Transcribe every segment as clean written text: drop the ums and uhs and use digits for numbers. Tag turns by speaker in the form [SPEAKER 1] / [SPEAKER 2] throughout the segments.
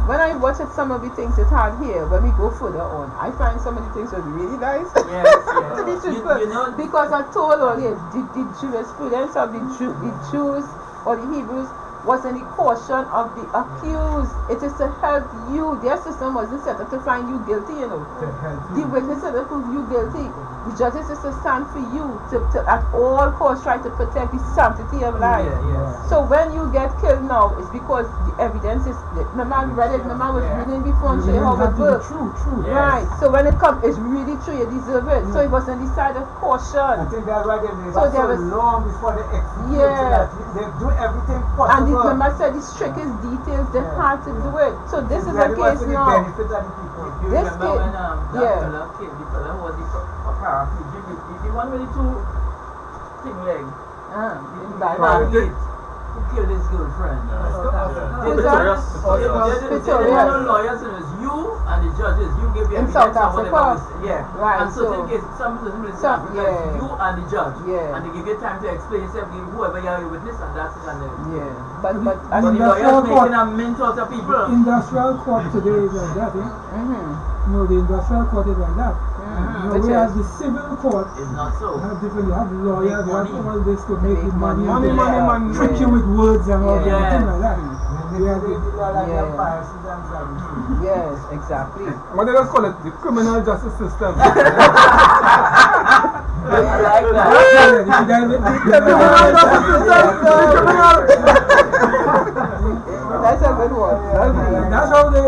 [SPEAKER 1] when I watch at some of the things it had here, when we go further on, I find some of the things was really nice.
[SPEAKER 2] Yes, yes.
[SPEAKER 1] To be truthful,
[SPEAKER 2] You know,
[SPEAKER 1] because I told earlier, the jurisprudence of the Jews or the Hebrews was in the caution of the accused. It is to help you. Their system wasn't set up to find you guilty, you know. The witness is to prove you guilty. The judges is to stand for you, to at all costs try to protect the sanctity of life. So when you get killed now, it's because the evidence is, my man read it, my man was reading before and showing how it works.
[SPEAKER 3] True.
[SPEAKER 1] Right, so when it comes, it's really true, you deserve it. So it was on the side of caution.
[SPEAKER 4] I think that's why they
[SPEAKER 1] So
[SPEAKER 4] were
[SPEAKER 1] there
[SPEAKER 4] so
[SPEAKER 1] was-
[SPEAKER 4] long before they execute,
[SPEAKER 1] Yeah.
[SPEAKER 4] so that they do everything possible.
[SPEAKER 1] And the member said the strictest details, they had to do it. So this is a case now.
[SPEAKER 4] Benefit of the people.
[SPEAKER 2] you
[SPEAKER 1] This
[SPEAKER 2] remember when that
[SPEAKER 1] yeah.
[SPEAKER 2] fella killed the fella who was the paraplegic, the one with the two thing leg, who killed his girlfriend.
[SPEAKER 1] Victoria.
[SPEAKER 2] There were no lawyers, and it was you and the judges. You give the
[SPEAKER 1] In
[SPEAKER 2] evidence
[SPEAKER 1] South
[SPEAKER 2] and whatever.
[SPEAKER 1] Africa.
[SPEAKER 2] Yeah.
[SPEAKER 1] Right,
[SPEAKER 2] And
[SPEAKER 1] so-
[SPEAKER 2] certain cases, some
[SPEAKER 1] yeah.
[SPEAKER 2] you and the judge.
[SPEAKER 1] Yeah.
[SPEAKER 2] And they give you time to explain yourself, give whoever you are your witness, and that's it. And then.
[SPEAKER 1] Yeah, but
[SPEAKER 2] But
[SPEAKER 1] as
[SPEAKER 2] the
[SPEAKER 1] you
[SPEAKER 2] lawyers making a mint out of people.
[SPEAKER 3] Industrial court today is like that, eh? No, the industrial court is like that.
[SPEAKER 1] Which
[SPEAKER 3] Whereas
[SPEAKER 1] is-
[SPEAKER 3] the civil court
[SPEAKER 2] It's not so.
[SPEAKER 3] have different, you have lawyers, you have all this to make it money,
[SPEAKER 1] Money,
[SPEAKER 3] and
[SPEAKER 1] money.
[SPEAKER 3] trick you with words and all
[SPEAKER 2] Yeah.
[SPEAKER 3] that, thing like that.
[SPEAKER 1] Yes, exactly.
[SPEAKER 5] What they just call it? The criminal justice system.
[SPEAKER 2] I like
[SPEAKER 1] That's a good one.
[SPEAKER 3] That's how they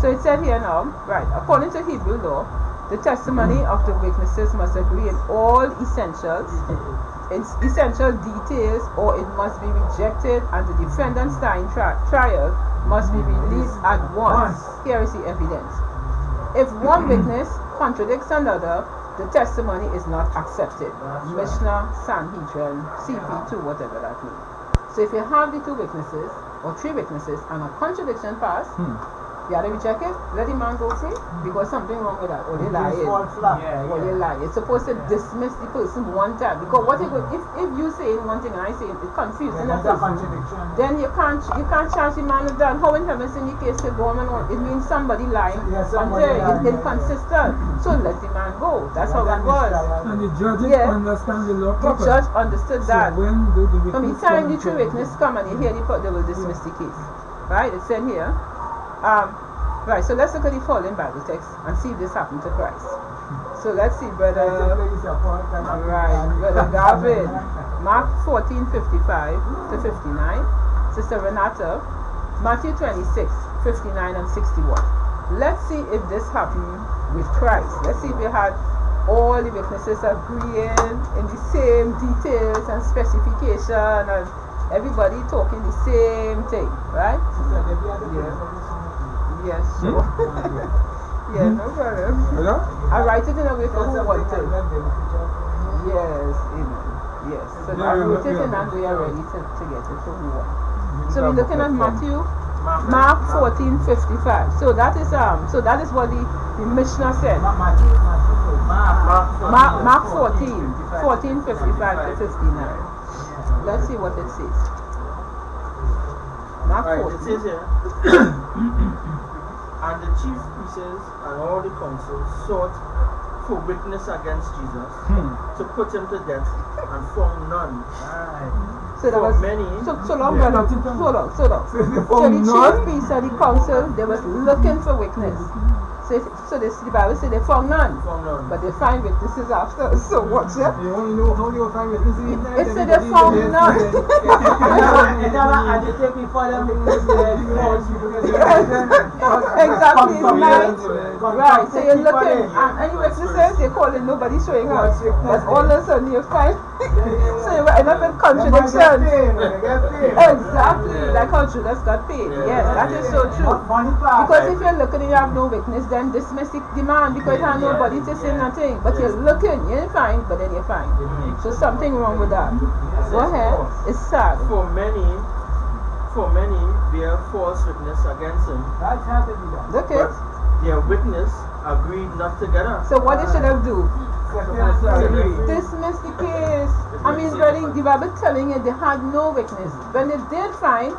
[SPEAKER 1] So it said here now, right, according to Hebrew law, the testimony of the witnesses must agree in all essentials, in essential details, or it must be rejected, and the defendant's time trial must be released at once. Here is the evidence. If one witness contradicts another, the testimony is not accepted. Mishnah, Sanhedrin, CP2, whatever that means. So if you have the two witnesses, or three witnesses, and a contradiction pass, you have to reject it, let the man go free, because something wrong with that, or they lie. Or they lie. It's supposed to dismiss the person one time, because what if you say one thing and I say it's confusing a person, then you can't charge the man with that. How in heaven in the case the government, it means somebody lying until it's inconsistent. So let the man go. That's how it was.
[SPEAKER 3] And the judges understand the law
[SPEAKER 1] The
[SPEAKER 3] properly.
[SPEAKER 1] judge understood that.
[SPEAKER 3] So when the
[SPEAKER 1] From the
[SPEAKER 3] witness
[SPEAKER 1] time the
[SPEAKER 3] come
[SPEAKER 1] two
[SPEAKER 3] to-
[SPEAKER 1] witnesses come and you hear the court, they will dismiss the case. Right? It's said here. Right, so let's look at the following Bible text and see if this happened to Christ. So let's see, brother David, Mark 14:55 to 59, Sister Renata, Matthew 26:59 and 61. Let's see if this happened with Christ. Let's see if we had all the witnesses agreeing in the same details and specification and everybody talking the same thing, right? Yes, sure. Yeah, no problem. I write it in a way for who wants it. Yes, amen. Yes. So I wrote it and we are ready to get it for who wants. So we're looking at Mark 14:55. So that is what the Mishnah said. Mark 14:55 to 59. Let's see what it says. Mark 14.
[SPEAKER 6] It says here, and the chief priests and all the council sought for witness against Jesus to put him to death and found none.
[SPEAKER 1] So there was
[SPEAKER 6] many.
[SPEAKER 1] So long, brother. So long. So the chief priests and the council, they was looking for witness. So the Bible said they found none. But they find witnesses after. So watch it.
[SPEAKER 4] You want to know how they will find witnesses?
[SPEAKER 1] It said they found none. Exactly, right. Right, so you're looking, and any witnesses, they're calling, nobody showing up. But all of a sudden you find, so you end up in contradiction. Exactly, like how Judas got paid. Yes, that is so true. Because if you're looking and you have no witness, then dismiss the demand because you have nobody to say nothing. But you're looking, you ain't fine, but then you're fine. So something wrong with that. Go ahead, it's sad.
[SPEAKER 6] For many bear false witness against him.
[SPEAKER 1] Look it.
[SPEAKER 6] Their witness agreed not together.
[SPEAKER 1] So what they should have do? Dismiss the case. I mean, brother, the Bible telling you they had no witness. When they did find,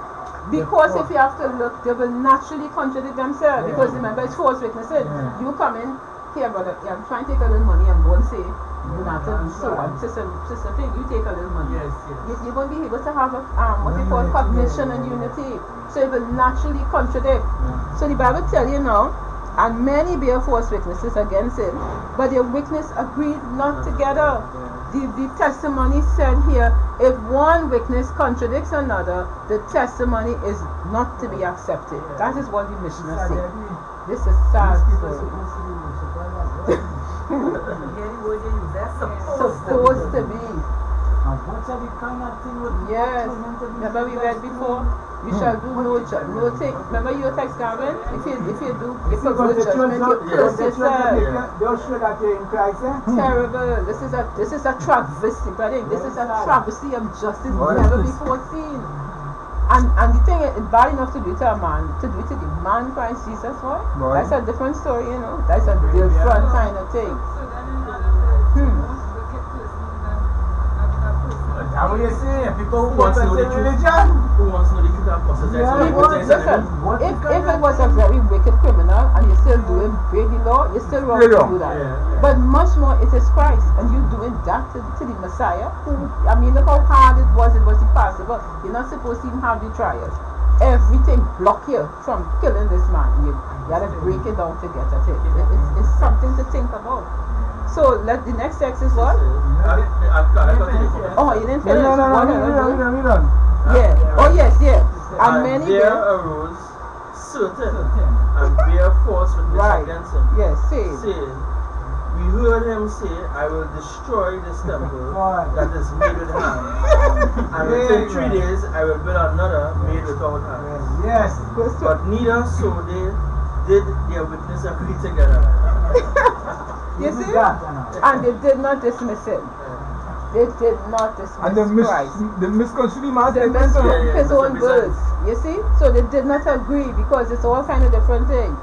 [SPEAKER 1] Because if you have to look, they will naturally contradict themselves.
[SPEAKER 4] Yeah.
[SPEAKER 1] Because remember, it's false witnesses.
[SPEAKER 4] Yeah.
[SPEAKER 1] You come in here, brother, I'm trying to take a little money and go and say, you have to so and sister thing, you take a little money.
[SPEAKER 2] Yes, yes.
[SPEAKER 1] You're going to be able to have a, what you call cognition and unity. So it will naturally contradict. So the Bible tell you now, and many bear false witnesses against him, but their witness agreed not together. The testimony said here, if one witness contradicts another, the testimony is not to be accepted. That is what the missioner said. This is sad. Supposed to be. Yes. Remember we read before? You shall do no thing. Remember your text, Gavin? If you do, if you go to judgment, you curse yourself.
[SPEAKER 4] They'll show that you're in Christ, eh?
[SPEAKER 1] Terrible. This is a travesty, brother. This is a travesty of justice never before seen. And the thing is, it's bad enough to do to a man, to do to the man Christ Jesus, boy.
[SPEAKER 5] Right.
[SPEAKER 1] That's a different story, you know. That's a different kind of thing.
[SPEAKER 4] That's what you say. People who
[SPEAKER 2] Wants
[SPEAKER 4] want
[SPEAKER 2] to know
[SPEAKER 4] to
[SPEAKER 2] the
[SPEAKER 4] say
[SPEAKER 2] truth.
[SPEAKER 4] religion.
[SPEAKER 2] Who wants to know the truth and process it?
[SPEAKER 4] Yeah,
[SPEAKER 1] Listen, if it was a very wicked criminal and you're still doing break the law, you're still wrong to do that.
[SPEAKER 2] Yeah.
[SPEAKER 1] But much more, it is Christ, and you doing that to the Messiah. I mean, look how hard it was impossible. You're not supposed to even have the trials. Everything block you from killing this man. You got to break it down to get at it. It's something to think about. So the next text is what? Oh, you didn't finish?
[SPEAKER 5] No, we done.
[SPEAKER 1] Yeah. Oh, yes, yeah. And many
[SPEAKER 6] there
[SPEAKER 1] bear.
[SPEAKER 6] arose certain and bear false witness
[SPEAKER 1] Right.
[SPEAKER 6] against him,
[SPEAKER 1] Yes, say.
[SPEAKER 6] saying, we heard him say, I will destroy this temple that is made with hands, and within 3 days I will build another made without hands.
[SPEAKER 4] Yes.
[SPEAKER 6] But neither so they did their witness agree together.
[SPEAKER 1] You see? And they did not dismiss him. They did not dismiss
[SPEAKER 5] And
[SPEAKER 1] Christ.
[SPEAKER 5] the misconstrued man
[SPEAKER 1] They
[SPEAKER 5] statement.
[SPEAKER 1] misquoted his own
[SPEAKER 6] misrepresent.
[SPEAKER 1] words. You see? So they did not agree because it's all kind of different thing.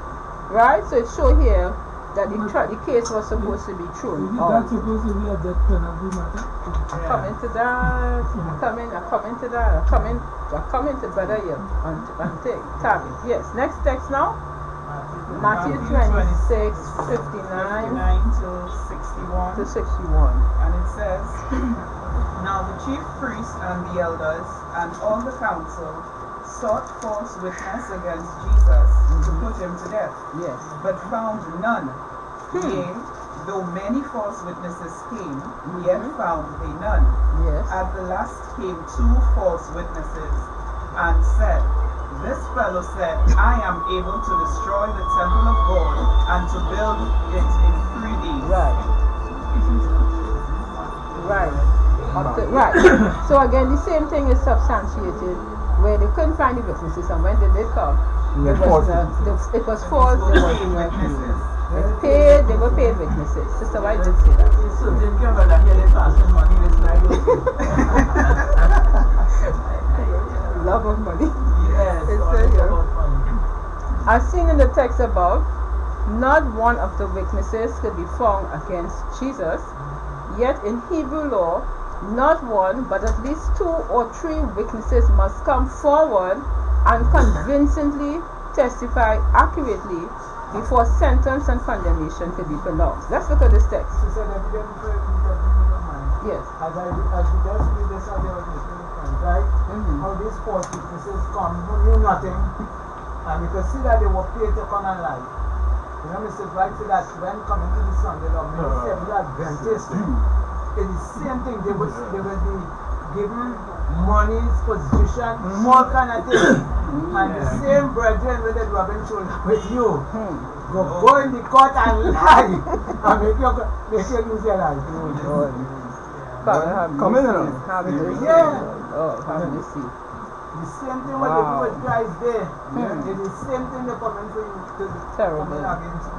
[SPEAKER 1] Right? So it shows here that the case was supposed to be true.
[SPEAKER 3] Is that supposed to be a death penalty matter?
[SPEAKER 1] Coming to that. Coming to that. Coming to brother here. And thing. Tabit. Yes. Next text now. Matthew 26, 59
[SPEAKER 7] to 61.
[SPEAKER 1] to 61.
[SPEAKER 7] And it says, Now the chief priests and the elders and all the council sought false witness against Jesus to put him to death,
[SPEAKER 1] Yes.
[SPEAKER 7] but found none. Yea, though many false witnesses came, yet found they none.
[SPEAKER 1] Yes.
[SPEAKER 7] At the last came 2 false witnesses, and said, This fellow said, I am able to destroy the temple of God and to build it in 3 days.
[SPEAKER 1] Right. Right. So again, the same thing is substantiated where they couldn't find the witnesses, and when they did come, it was false. They were paid witnesses. Sister White did say that. Love of money. As seen in the text above, not one of the witnesses could be found against Jesus. Yet in Hebrew law, not one, but at least 2 or 3 witnesses must come forward and convincingly testify accurately before sentence and condemnation could be pronounced. Let's look at this text. Yes.
[SPEAKER 4] As we just read this on the right? How these false witnesses come, who knew nothing, and you can see that they were paid to come and lie. You know, Mr. Bright said that when coming to the Sunday law, many Seventh Adventists, it's the same thing. They will be given money, position, all kind of things. And the same brethren with the rubbing shoulder with you. Go in the court and lie. And make you lose your life.
[SPEAKER 5] Come in now.
[SPEAKER 1] Oh, have you see?
[SPEAKER 4] The same thing what they do with Christ there. It's the same thing they're coming for you to
[SPEAKER 1] Terrible.
[SPEAKER 4] come against you.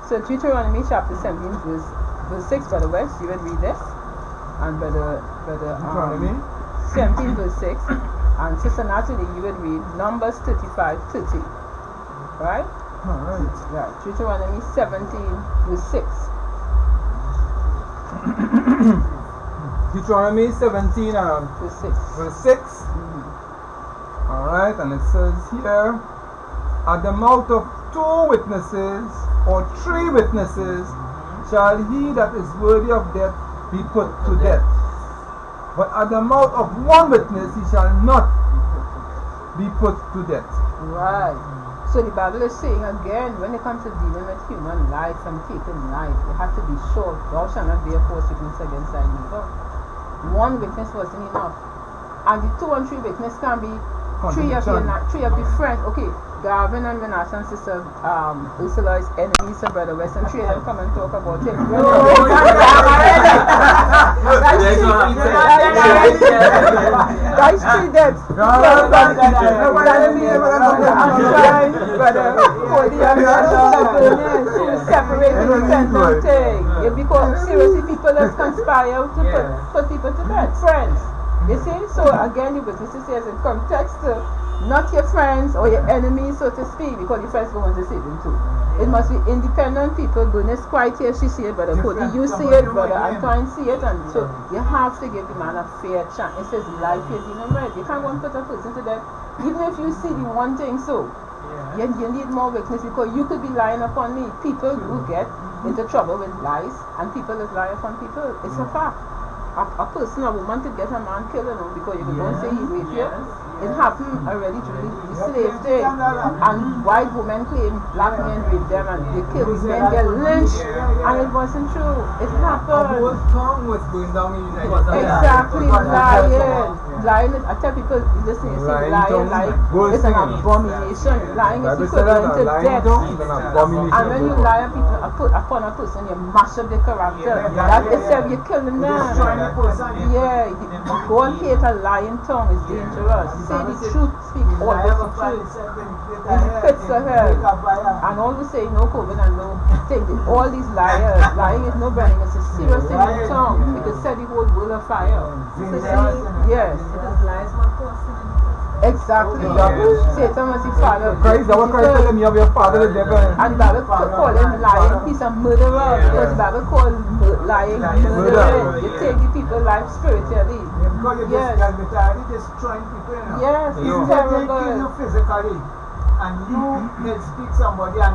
[SPEAKER 1] So Deuteronomy chapter 17 verse 6, Brother West, you would read this. And Brother 17 verse 6. And Sister Natalie, you would read Numbers 35:30. Right? Right. Deuteronomy 17 verse 6.
[SPEAKER 5] Deuteronomy 17
[SPEAKER 1] Verse 6.
[SPEAKER 5] verse 6. Alright, and it says here, at the mouth of 2 witnesses or 3 witnesses shall he that is worthy of death be put to death. But at the mouth of 1 witness he shall not be put to death.
[SPEAKER 1] Right. So the Bible is saying again, when it comes to dealing with human life and taking life, you have to be sure thou shalt not bear false witness against thy neighbor. 1 witness wasn't enough. And the 2 and 3 witness can be 3 of your friends. Okay, Garvin and Vanessa and sister Ursula is enemies and brother West, and 3 of them come and talk about him. That's 3 deaths. Because seriously, people that conspire to put people to death. Friends. You see? So again, the witnesses says in context, not your friends or your enemies, so to speak, because your friends don't want to save them too. It must be independent people. Goodness, quite here, she see it, brother Cody, you see it, brother Antoine see it, and so you have to give the man a fair chance. It says life is in the right. You can't go and put a person to death, even if you see the one thing so. You need more witness, because you could be lying upon me. People who get into trouble with lies, and people that lie upon people. It's a fact. A person, a woman could get a man killed, you know, because you don't say he raped you. It happened already during the slave day. And white women claim black men raped them and they killed these men, get lynched. And it wasn't true. It happened. Exactly, lying. Lying is, I tell people, listen, you see, lying is an abomination. Lying is equivalent to death. And when you lie upon a person, you mash up the character. That itself, you're killing them. Yeah, go and hate a lying tongue is dangerous. Say the truth, speak always the truth. In the pits of hell. And always say no COVID and no thing. All these liars, lying is no burning, it's a serious thing in the tongue. It could set the whole world afire. So see, yes. Exactly. Satan was the father.
[SPEAKER 5] Christ, our Christ tell him you have your father the devil.
[SPEAKER 1] And the Bible call him lying, he's a murderer. Because the Bible call lying murderer. You take the people's life spiritually. Yes. Yes, it's terrible.
[SPEAKER 4] Physically, and you speak somebody and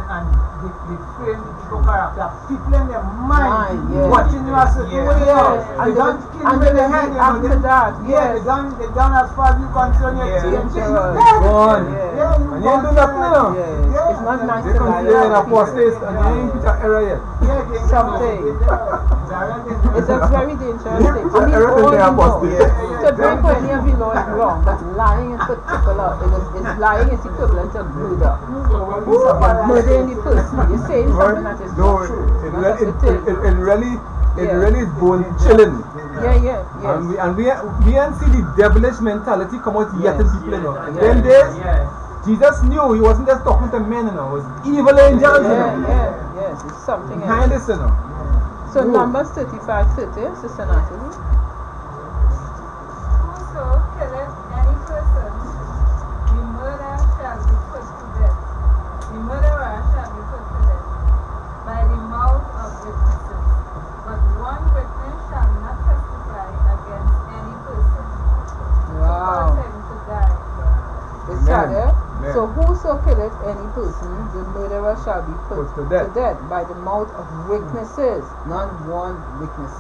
[SPEAKER 4] the frame the people character, people in their mind, watching you as a
[SPEAKER 1] and they don't kill you in the head, after that,
[SPEAKER 4] they done as far as you concern your children.
[SPEAKER 5] Gone. And you ain't do nothing now.
[SPEAKER 1] It's not nice
[SPEAKER 5] They
[SPEAKER 1] to
[SPEAKER 5] consider an
[SPEAKER 1] lie.
[SPEAKER 5] apostate and you ain't put an error yet.
[SPEAKER 1] Something. It's a very dangerous thing. I mean,
[SPEAKER 5] Everything
[SPEAKER 1] all
[SPEAKER 5] they
[SPEAKER 1] you know.
[SPEAKER 5] apostate.
[SPEAKER 1] To break for any of you law is wrong, but lying in particular, lying is equivalent to murder. Murdering the person. You're saying something that is not true.
[SPEAKER 5] It really is bone chilling.
[SPEAKER 1] Yes.
[SPEAKER 5] And we ain't see the devilish mentality come out yet in people, you know. In them days, Jesus knew he wasn't just talking to men, you know. It was evil angels, you know.
[SPEAKER 1] Yes, it's something
[SPEAKER 5] Behind
[SPEAKER 1] else.
[SPEAKER 5] this, you know.
[SPEAKER 1] So Numbers 35:30, Sister Natalie.
[SPEAKER 8] Whoso killeth any person, the murderer shall be put to death. The murderer shall be put to death by the mouth of witnesses. But 1 witness shall not testify against any person.
[SPEAKER 1] Wow.
[SPEAKER 8] Cause him to die.
[SPEAKER 1] It's there. So whoso killeth any person, the murderer shall be put to death by the mouth of witnesses, not 1 witness.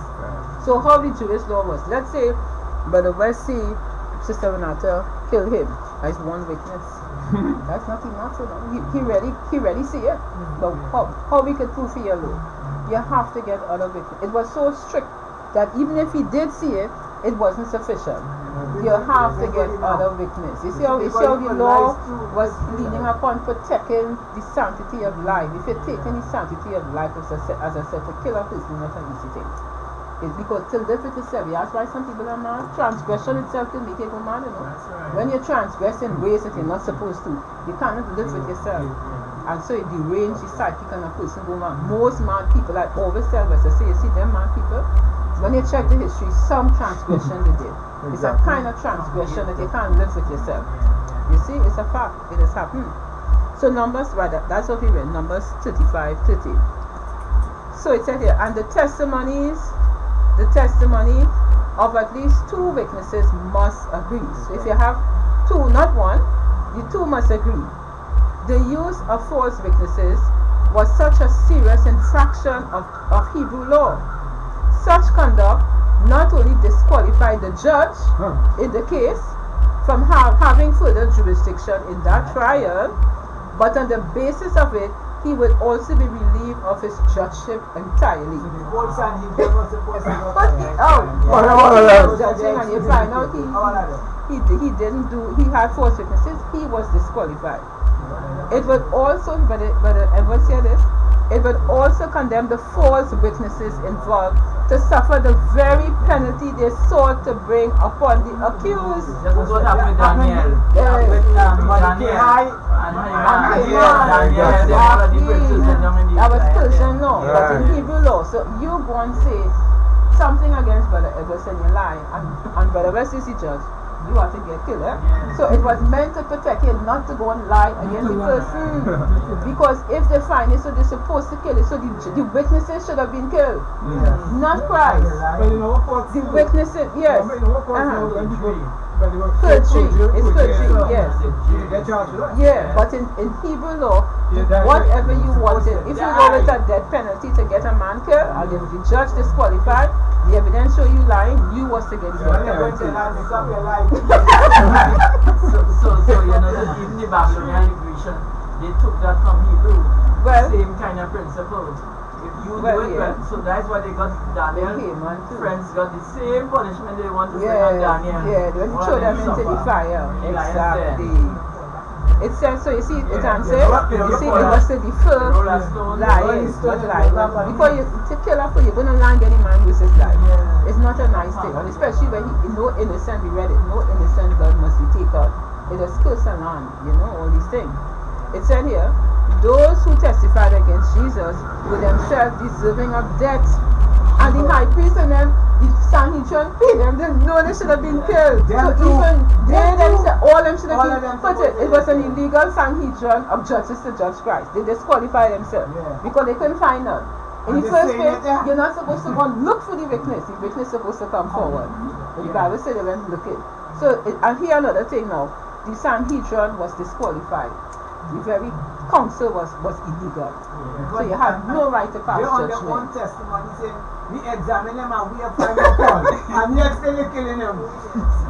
[SPEAKER 1] So how the Jewish law was, let's say Brother West see Sister Renata kill him as 1 witness. That's nothing natural. He really see it. But how we could prove for your law? You have to get other witness. It was so strict that even if he did see it, it wasn't sufficient. You have to get other witness. You see how the law was leaning upon protecting the sanctity of life. If you're taking the sanctity of life, as I said, to kill a person is not an easy thing. It's because to live with yourself, that's why some people are mad. Transgression itself can make you go mad, you know. When you transgress in ways that you're not supposed to, you cannot live with yourself. And so it deranges the psychic and a person go mad. Most mad people, like always tell us, I say, you see them mad people, when you check the history, some transgression they did. It's a kind of transgression that you can't live with yourself. You see, it's a fact. It has happened. So Numbers, that's what we read, Numbers 35:30. So it said here, and the testimony of at least 2 witnesses must agree. So if you have two, not one, the two must agree. The use of false witnesses was such a serious infraction of Hebrew law. Such conduct not only disqualified the judge in the case from having further jurisdiction in that trial, but on the basis of it, he would also be relieved of his judgeship entirely.
[SPEAKER 4] The whole Sanhedrin was supposed to go
[SPEAKER 1] But he was judging, and you find out he didn't do, he had false witnesses, he was disqualified. It would also, but everyone say this, it would also condemn the false witnesses involved to suffer the very penalty they sought to bring upon the accused.
[SPEAKER 2] That's what happened with Daniel.
[SPEAKER 1] That was Persian law, but in Hebrew law. So you go and say something against Brother Edwards and you lie, and Brother West is the judge. You have to get killed, eh? So it was meant to protect him, not to go and lie against the person. Because if they find it, so they're supposed to kill it. So the witnesses should have been killed, not Christ. The witnesses, yes. Perjury, it's perjury, yes. Yeah, but in Hebrew law, whatever you wanted, if you go with a death penalty to get a man killed, and if the judge disqualified, the evidence show you lying, you was to get the death penalty.
[SPEAKER 2] So you know that even the Babylonian liberation, they took that from Hebrew.
[SPEAKER 1] Well,
[SPEAKER 2] same kind of principle. If you do it well, so that's why they got Daniel. Friends got the same punishment they want to bring on Daniel.
[SPEAKER 1] Yeah, they want to throw them into the fire. Exactly. It says, so you see, it answers, you see, it was to defer lying, not lying. Before you, to kill a fool, you're going to land any man who says lie. It's not a nice thing, and especially when no innocent, we read it, no innocent blood must be taken. It was curse and land, you know, all these things. It said here, those who testified against Jesus were themselves deserving of death. And the high priest and them, the Sanhedrin paid them, they know they should have been killed. So even they themselves, all them should have been put it was an illegal Sanhedrin of judges to judge Christ. They disqualified themselves because they couldn't find none. In the first place, you're not supposed to go and look for the witness. The witness is supposed to come forward. But the Bible said they went looking. So, and here another thing now, the Sanhedrin was disqualified. The very council was illegal. So you had no right to pass judgment.
[SPEAKER 4] They on their own testimony say, we examine them and we have found no fault. And next day they're killing him.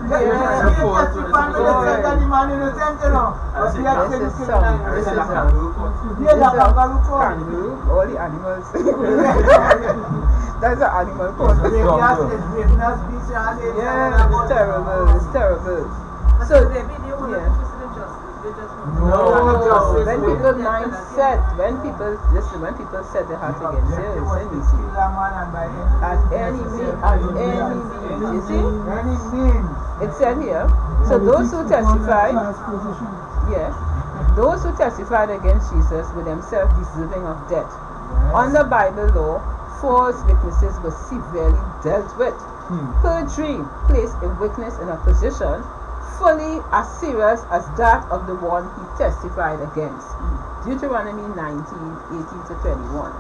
[SPEAKER 4] They testify to the man innocent, you know. But we have still killing him.
[SPEAKER 1] This is kangaroo, all the animals. That's an animal court.
[SPEAKER 4] Yeah,
[SPEAKER 1] it's terrible, it's terrible. So, no, when people mindset, when people said they had to get serious, then you see, at any means, you see, it said here, so those who testified, those who testified against Jesus were themselves deserving of death. Under Bible law, false witnesses were severely dealt with. Perjury placed a witness in a position fully as serious as that of the one he testified against. Deuteronomy 19:18 to 21.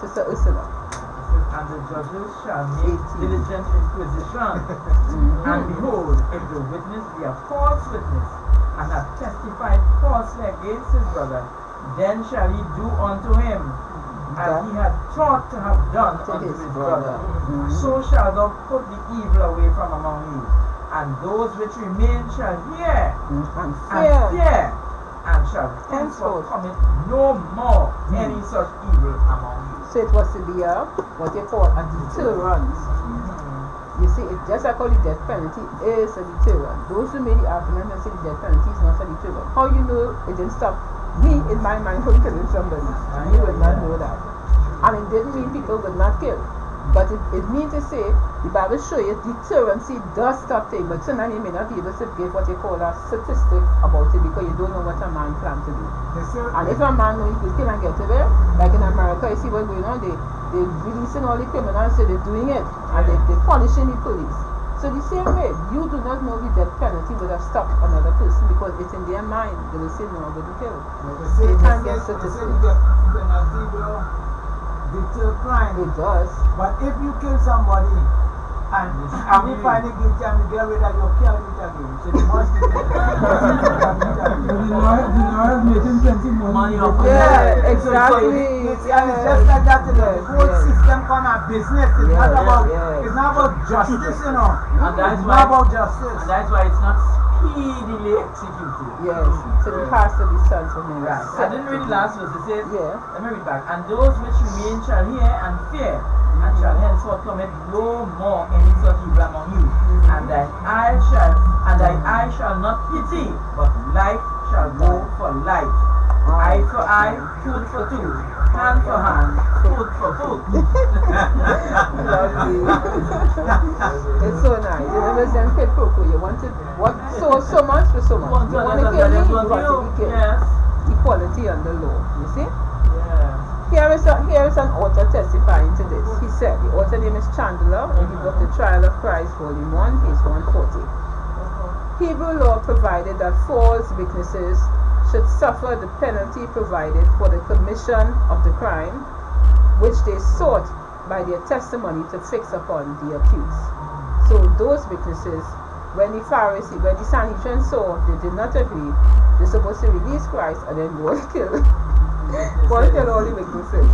[SPEAKER 1] Sister Ursula.
[SPEAKER 2] And the judges shall make diligent inquisition. And behold, if the witness be a false witness, and hath testified falsely against his brother, then shall he do unto him as he had thought to have done unto his brother. So shall thou put the evil away from among you. And those which remain shall hear and fear, and shall henceforth commit no more any such evil among you.
[SPEAKER 1] So it was to be what they call a deterrent. You see, it just like how the death penalty is a deterrent. Those who made the argument and say the death penalty is not a deterrent. How you know it didn't stop me in my mind from killing somebody? You would not know that. And it didn't mean people would not kill. But it means to say, the Bible show you deterrency does stop things, but sometimes you may not be able to give what they call a statistic about it because you don't know what a man plans to do. And if a man knows he could kill and get away, like in America, you see what's going on, they're releasing all the criminals, so they're doing it, and they're punishing the police. So the same way, you do not know the death penalty would have stopped another person because it's in their mind, they will say no, they will kill. They can't get statistics.
[SPEAKER 4] Deter crime.
[SPEAKER 1] It does.
[SPEAKER 4] But if you kill somebody And we find it guilty and we get rid of your carry it again. So you must get it.
[SPEAKER 3] The lawyers making plenty money off of
[SPEAKER 1] Yeah,
[SPEAKER 3] that.
[SPEAKER 1] exactly.
[SPEAKER 4] And it's just like that, the whole system kind of business. It's not about it's not about justice, you know.
[SPEAKER 2] And that's
[SPEAKER 4] It's
[SPEAKER 2] why,
[SPEAKER 4] not about justice.
[SPEAKER 2] and that's why it's not speedily executed.
[SPEAKER 1] Yes, so it has to be sent to me.
[SPEAKER 2] Right. I didn't read the last verse. It says,
[SPEAKER 1] Yeah.
[SPEAKER 2] let me read back. And those which remain shall hear and fear, and shall henceforth commit no more any such evil among you. And thine eye shall not pity, but life shall go for life. Eye for eye, tooth for tooth, hand for hand, foot for foot.
[SPEAKER 1] Lovely. It's so nice. You never send quid pro quo. You want it what so much for so much. You want to kill me, you want to be killed.
[SPEAKER 2] Yes.
[SPEAKER 1] Equality under law. You see?
[SPEAKER 2] Yeah.
[SPEAKER 1] Here is an author testifying to this. He said, the author name is Chandler, in the book The Trial of Christ, Volume 1, page 140. Hebrew law provided that false witnesses should suffer the penalty provided for the commission of the crime, which they sought by their testimony to fix upon the accused. So those witnesses, when the Sanhedrin saw they did not agree, they're supposed to release Christ and then go and kill. Go and kill all the witnesses.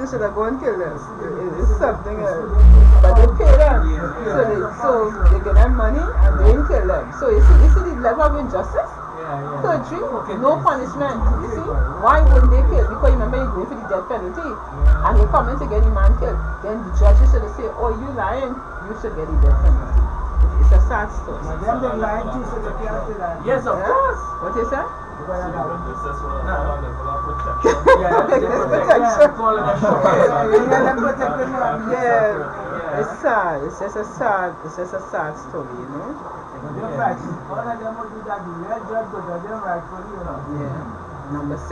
[SPEAKER 1] They should have gone and killed them. It's something else. But they pay them. So they get them money and they didn't kill them. So you see the level of injustice? Perjury, no punishment. You see? Why wouldn't they kill? Because remember you're going for the death penalty. And they come in to get the man killed. Then the judges should have said, oh, you lying, you should get the death penalty. It's a sad story.
[SPEAKER 4] Them they lying too, so they can't say that.
[SPEAKER 2] Yes, of course.
[SPEAKER 1] What you say? Yeah, it's sad. It's just a sad story, you know.
[SPEAKER 4] All of them will do that. The real judge will do them rightfully, you know.
[SPEAKER 1] Yeah. Number 6.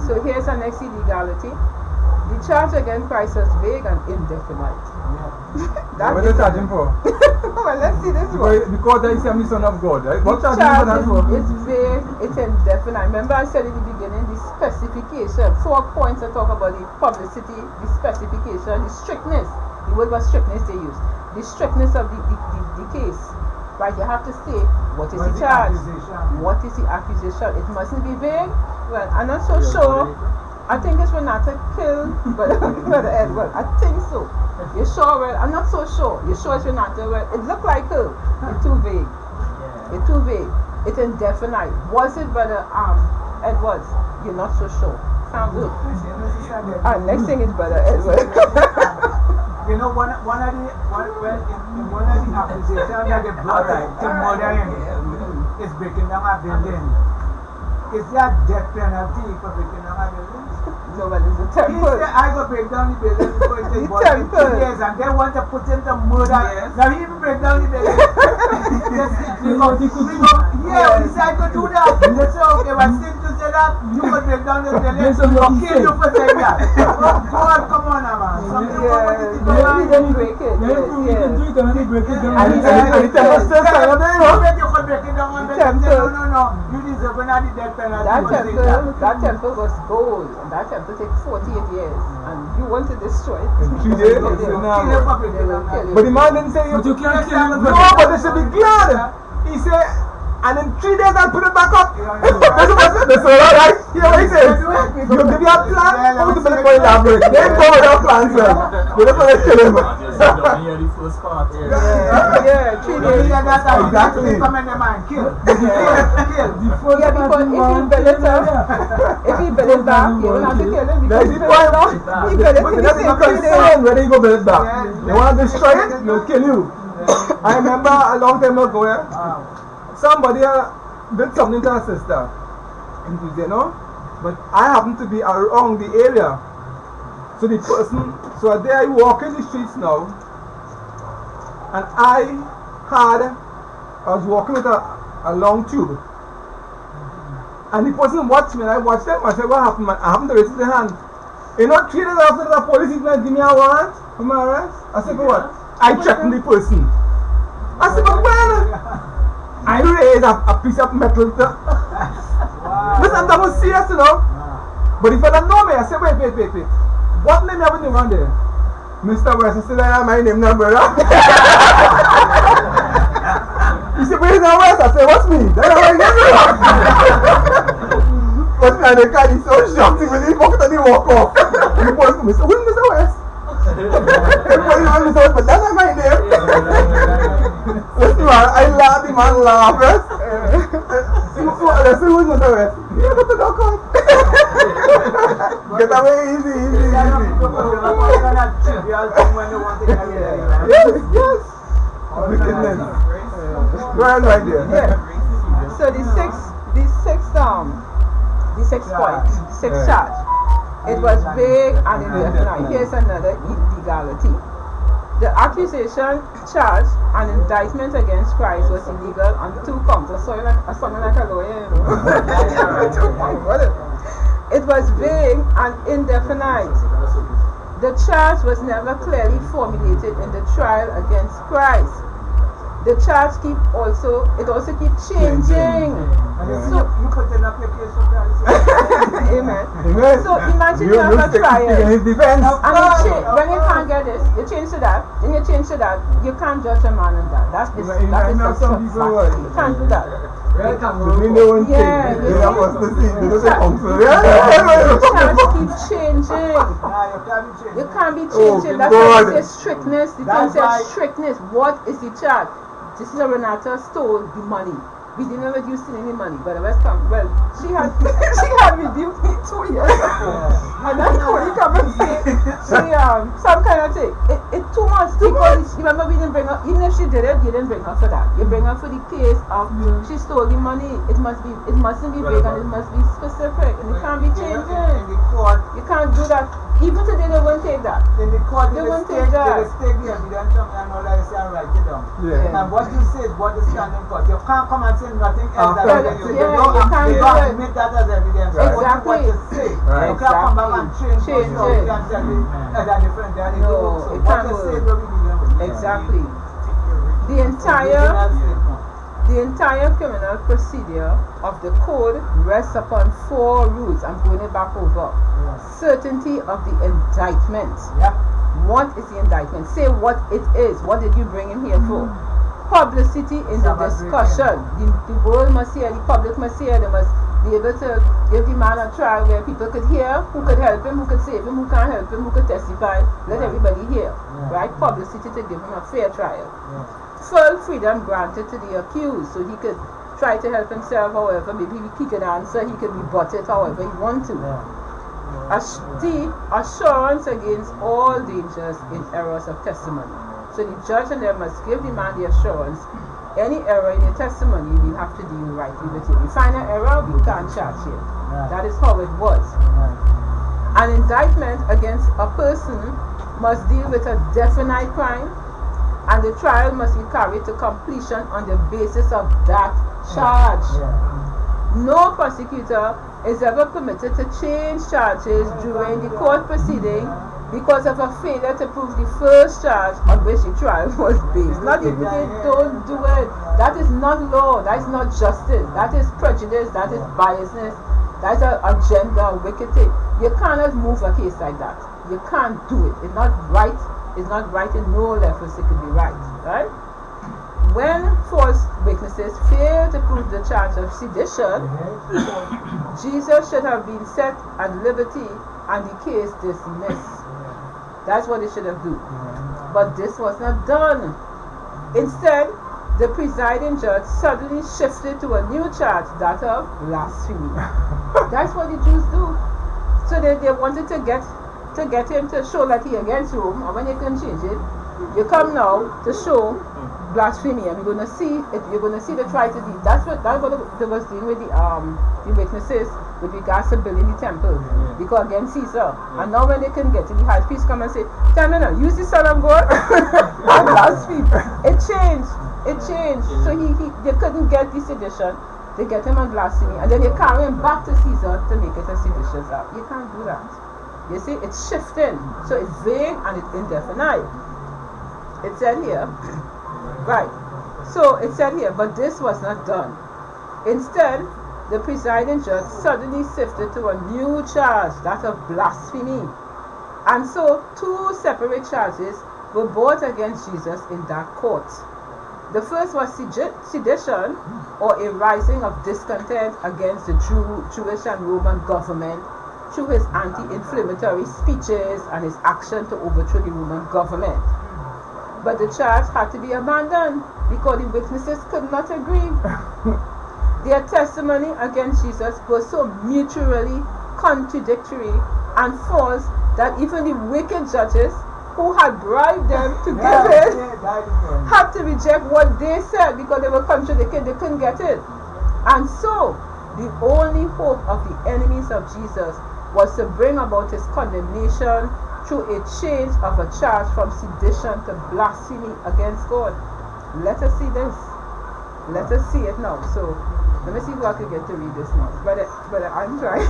[SPEAKER 1] So here's our next illegality. The charge against Christ is vague and indefinite.
[SPEAKER 5] What are you charging for?
[SPEAKER 1] Well, let's see this one.
[SPEAKER 5] Because I am the Son of God, right? What
[SPEAKER 1] The
[SPEAKER 5] charging for that
[SPEAKER 1] charge
[SPEAKER 5] for?
[SPEAKER 1] is vague, it's indefinite. Remember I said in the beginning, the specification, 4 points that talk about the publicity, the specification, the strictness. The word was strictness they use. The strictness of the case. Right, you have to say, what is the charge? What is the accusation? It mustn't be vague. Well, I'm not so sure. I think it's Renata killed Brother Edward. I think so. You sure? Well, I'm not so sure. You sure it's Renata? Well, it looked like her. It's too vague. It's too vague. It's indefinite. Was it Brother Edwards? You're not so sure. Sound good. Next thing is Brother Edward.
[SPEAKER 4] You know, one of the accusations that they brought to murder him is breaking down a building. Is there death penalty for breaking down a building?
[SPEAKER 1] No, but it's a temple.
[SPEAKER 4] He said, I go break down the building before it takes about 2 years, and they want to put him to murder. Now he even break down the building. Yeah, he said, I could do that. They said, okay, but since you say that, you could break down the building. We'll kill you for saying that. Oh, God, come on now, man. Something wrong with it.
[SPEAKER 1] He didn't break it.
[SPEAKER 3] Yeah, you can do it and then break it down.
[SPEAKER 5] And the temple still standing there, you know?
[SPEAKER 4] You could break it down and say, no, you deserve another death penalty.
[SPEAKER 1] That temple was gold, and that temple took 48 years, and you want to destroy it.
[SPEAKER 5] In 3 days, it's
[SPEAKER 1] They
[SPEAKER 5] in
[SPEAKER 1] will kill you.
[SPEAKER 5] But the man didn't say
[SPEAKER 3] But you can't kill him.
[SPEAKER 5] no, but they should be glad. He said, and in 3 days I'll put it back up. That's what I said. That's all right. Hear what he says. You give you a plan, how to put it for elaborate. They ain't go without plans, sir. You're not going to kill him.
[SPEAKER 1] Yeah, 3 days.
[SPEAKER 5] Exactly.
[SPEAKER 4] Come in the man, kill.
[SPEAKER 1] Yeah, because if he build it up, if he build it back, you will have to kill him.
[SPEAKER 5] That's
[SPEAKER 1] Because
[SPEAKER 5] the point.
[SPEAKER 1] he built it
[SPEAKER 5] But
[SPEAKER 1] in the
[SPEAKER 5] that's
[SPEAKER 1] same
[SPEAKER 5] not
[SPEAKER 1] 3 days.
[SPEAKER 5] concerned whether you go build it back. They want to destroy it, they'll kill you. I remember a long time ago, somebody did something to her sister, you know, but I happen to be around the area. So the person, so there I walk in the streets now, and I was walking with a long tube. And the person watched me, and I watched them. I said, what happened, man? I happened to raise his hand. You know, 3 days after the police even give me a warrant for my arrest. I said, for what? I threatened the person. I said, but when? I raised a piece of metal. Listen, that was serious, you know. But if I don't know me, I said, wait. What name you have in around there? Mr. West, I said, I my name now, brother. He said, but it's not West. I said, what's me? That's not my name, brother. What's me? And the car is so shocked. When he walked and he walk off. The boys come and say, who's Mr. West? Everybody knows Mr. West, but that's not my name. Listen, man, I laugh, the man laugh. Let's see who's Mr. West. You got to knock on. Get away easy. Yes. Wickedness. Right there.
[SPEAKER 1] Yeah. So the sixth charge. It was vague and indefinite. Here's another illegality. The accusation, charge, and indictment against Christ was illegal on 2 counts. I sounded like a lawyer. It was vague and indefinite. The charge was never clearly formulated in the trial against Christ. The charge also keeps changing.
[SPEAKER 4] So you put in application for Christ.
[SPEAKER 1] Amen. So imagine you have a trial.
[SPEAKER 5] His defense.
[SPEAKER 1] And when you can't get this, you change to that, then you change to that, you can't judge a man on that. That is the fact. You can't do that. The charge keeps changing. You can't be changing. That's why it says strictness. The thing says strictness. What is the charge? This is Renata stole the money. We didn't ever use any money, but the rest come. Well, she had rebuked me 2 years ago. And that's when you come and say some kind of thing. It's too much because remember we didn't bring her, even if she did it, you didn't bring her for that. You bring her for the case of she stole the money. It mustn't be big and it must be specific and it can't be changing.
[SPEAKER 4] In the court,
[SPEAKER 1] you can't do that. Even today they won't take that.
[SPEAKER 4] In the court,
[SPEAKER 1] they
[SPEAKER 4] won't
[SPEAKER 1] take that.
[SPEAKER 4] They take the evidence and all that and write it down.
[SPEAKER 5] Yeah.
[SPEAKER 4] And what you say is what is standing court. You can't come and say nothing else that evidence.
[SPEAKER 1] You can't
[SPEAKER 4] admit that as evidence.
[SPEAKER 1] Right.
[SPEAKER 4] Exactly. What you say.
[SPEAKER 5] Right.
[SPEAKER 4] You can't come back and change it. You can't tell me that different.
[SPEAKER 1] No,
[SPEAKER 4] so
[SPEAKER 1] it
[SPEAKER 4] what
[SPEAKER 1] can't
[SPEAKER 4] you say
[SPEAKER 1] work.
[SPEAKER 4] will be done.
[SPEAKER 1] Exactly. The entire criminal procedure of the code rests upon 4 rules. I'm going it back over. Certainty of the indictment. What is the indictment? Say what it is. What did you bring him here for? Publicity in the discussion. The world must hear, the public must hear, they must be able to give the man a trial where people could hear, who could help him, who could save him, who can't help him, who could testify. Let everybody hear. Right? Publicity to give him a fair trial. Full freedom granted to the accused, so he could try to help himself, however, maybe he could answer, he could rebut it however he want to. The assurance against all dangers in errors of testimony. So the judge and them must give the man the assurance, any error in your testimony, we have to deal rightly with it. We find an error, we can't charge it. That is how it was. An indictment against a person must deal with a definite crime, and the trial must be carried to completion on the basis of that charge. No prosecutor is ever permitted to change charges during the court proceeding because of a failure to prove the first charge on which the trial was based. Not if they don't do it. That is not law. That is not justice. That is prejudice. That is biasness. That is an agenda, wicked thing. You cannot move a case like that. You can't do it. It's not right. It's not right in no levels it could be right. Right? When false witnesses fail to prove the charge of sedition, Jesus should have been set at liberty and the case dismissed. That's what they should have done. But this was not done. Instead, the presiding judge suddenly shifted to a new charge, that of blasphemy. That's what the Jews do. So they wanted to get him to show that he against Rome, and when you can change it, you come now to show blasphemy, and you're gonna see the try to do. That's what they was doing with the witnesses with regards to building the temple. Because against Caesar. And now when they can get to the high priest come and say, tell me now, use the Son of God and blaspheme. It changed. So they couldn't get the sedition. They get him on blasphemy, and then they carry him back to Caesar to make it a seditious act. You can't do that. You see, it's shifting. So it's vague and it's indefinite. It said here, right. So it said here, but this was not done. Instead, the presiding judge suddenly shifted to a new charge, that of blasphemy. And so 2 separate charges were brought against Jesus in that court. The first was sedition, or a rising of discontent against the Jewish and Roman government through his anti-inflammatory speeches and his action to overthrow the Roman government. But the charge had to be abandoned because the witnesses could not agree. Their testimony against Jesus was so mutually contradictory and false that even the wicked judges who had bribed them to give it had to reject what they said because they were contradicted. They couldn't get it. And so the only hope of the enemies of Jesus was to bring about his condemnation through a change of a charge from sedition to blasphemy against God. Let us see this. Let us see it now. So let me see who I can get to read this now. But I'm trying.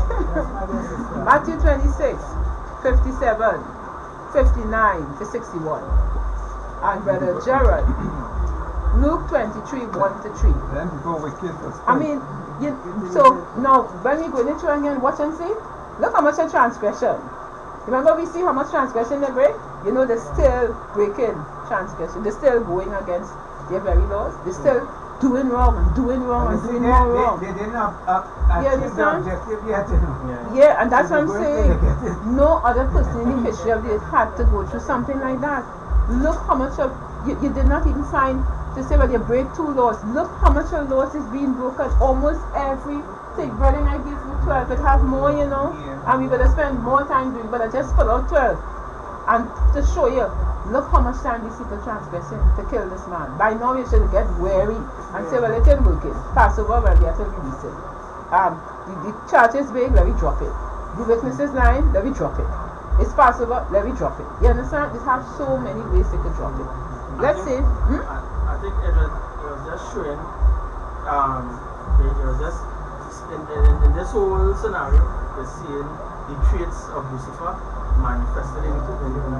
[SPEAKER 1] Matthew 26, 57, 59 to 61. And Brother Gerard, Luke 23, 1 to 3.
[SPEAKER 5] Then people will kiss us.
[SPEAKER 1] I mean, so now when we go into again, watch and see. Look how much of transgression. Remember we see how much transgression they break? You know they're still breaking transgression. They're still going against their very laws. They're still doing wrong and doing wrong and doing more wrong.
[SPEAKER 4] They didn't achieve the objective yet.
[SPEAKER 1] Yeah, and that's what I'm saying. No other person in the history of the earth had to go through something like that. Look how much of you did not even find to say well you break 2 laws. Look how much of laws is being broken. Almost every thing. Brother, I give you 12, but have more, you know. And we better spend more time doing, but I just put out 12. And to show you, look how much time these people transgressing to kill this man. By now you should get weary and say, well, it ain't working. Passover, well, we have to release it. The church is big, let me drop it. The witnesses line, let me drop it. It's Passover, let me drop it. You understand? They have so many ways they could drop it. Let's see.
[SPEAKER 6] I think it was just showing, it was just, in this whole scenario, we're seeing the traits of Lucifer manifested in the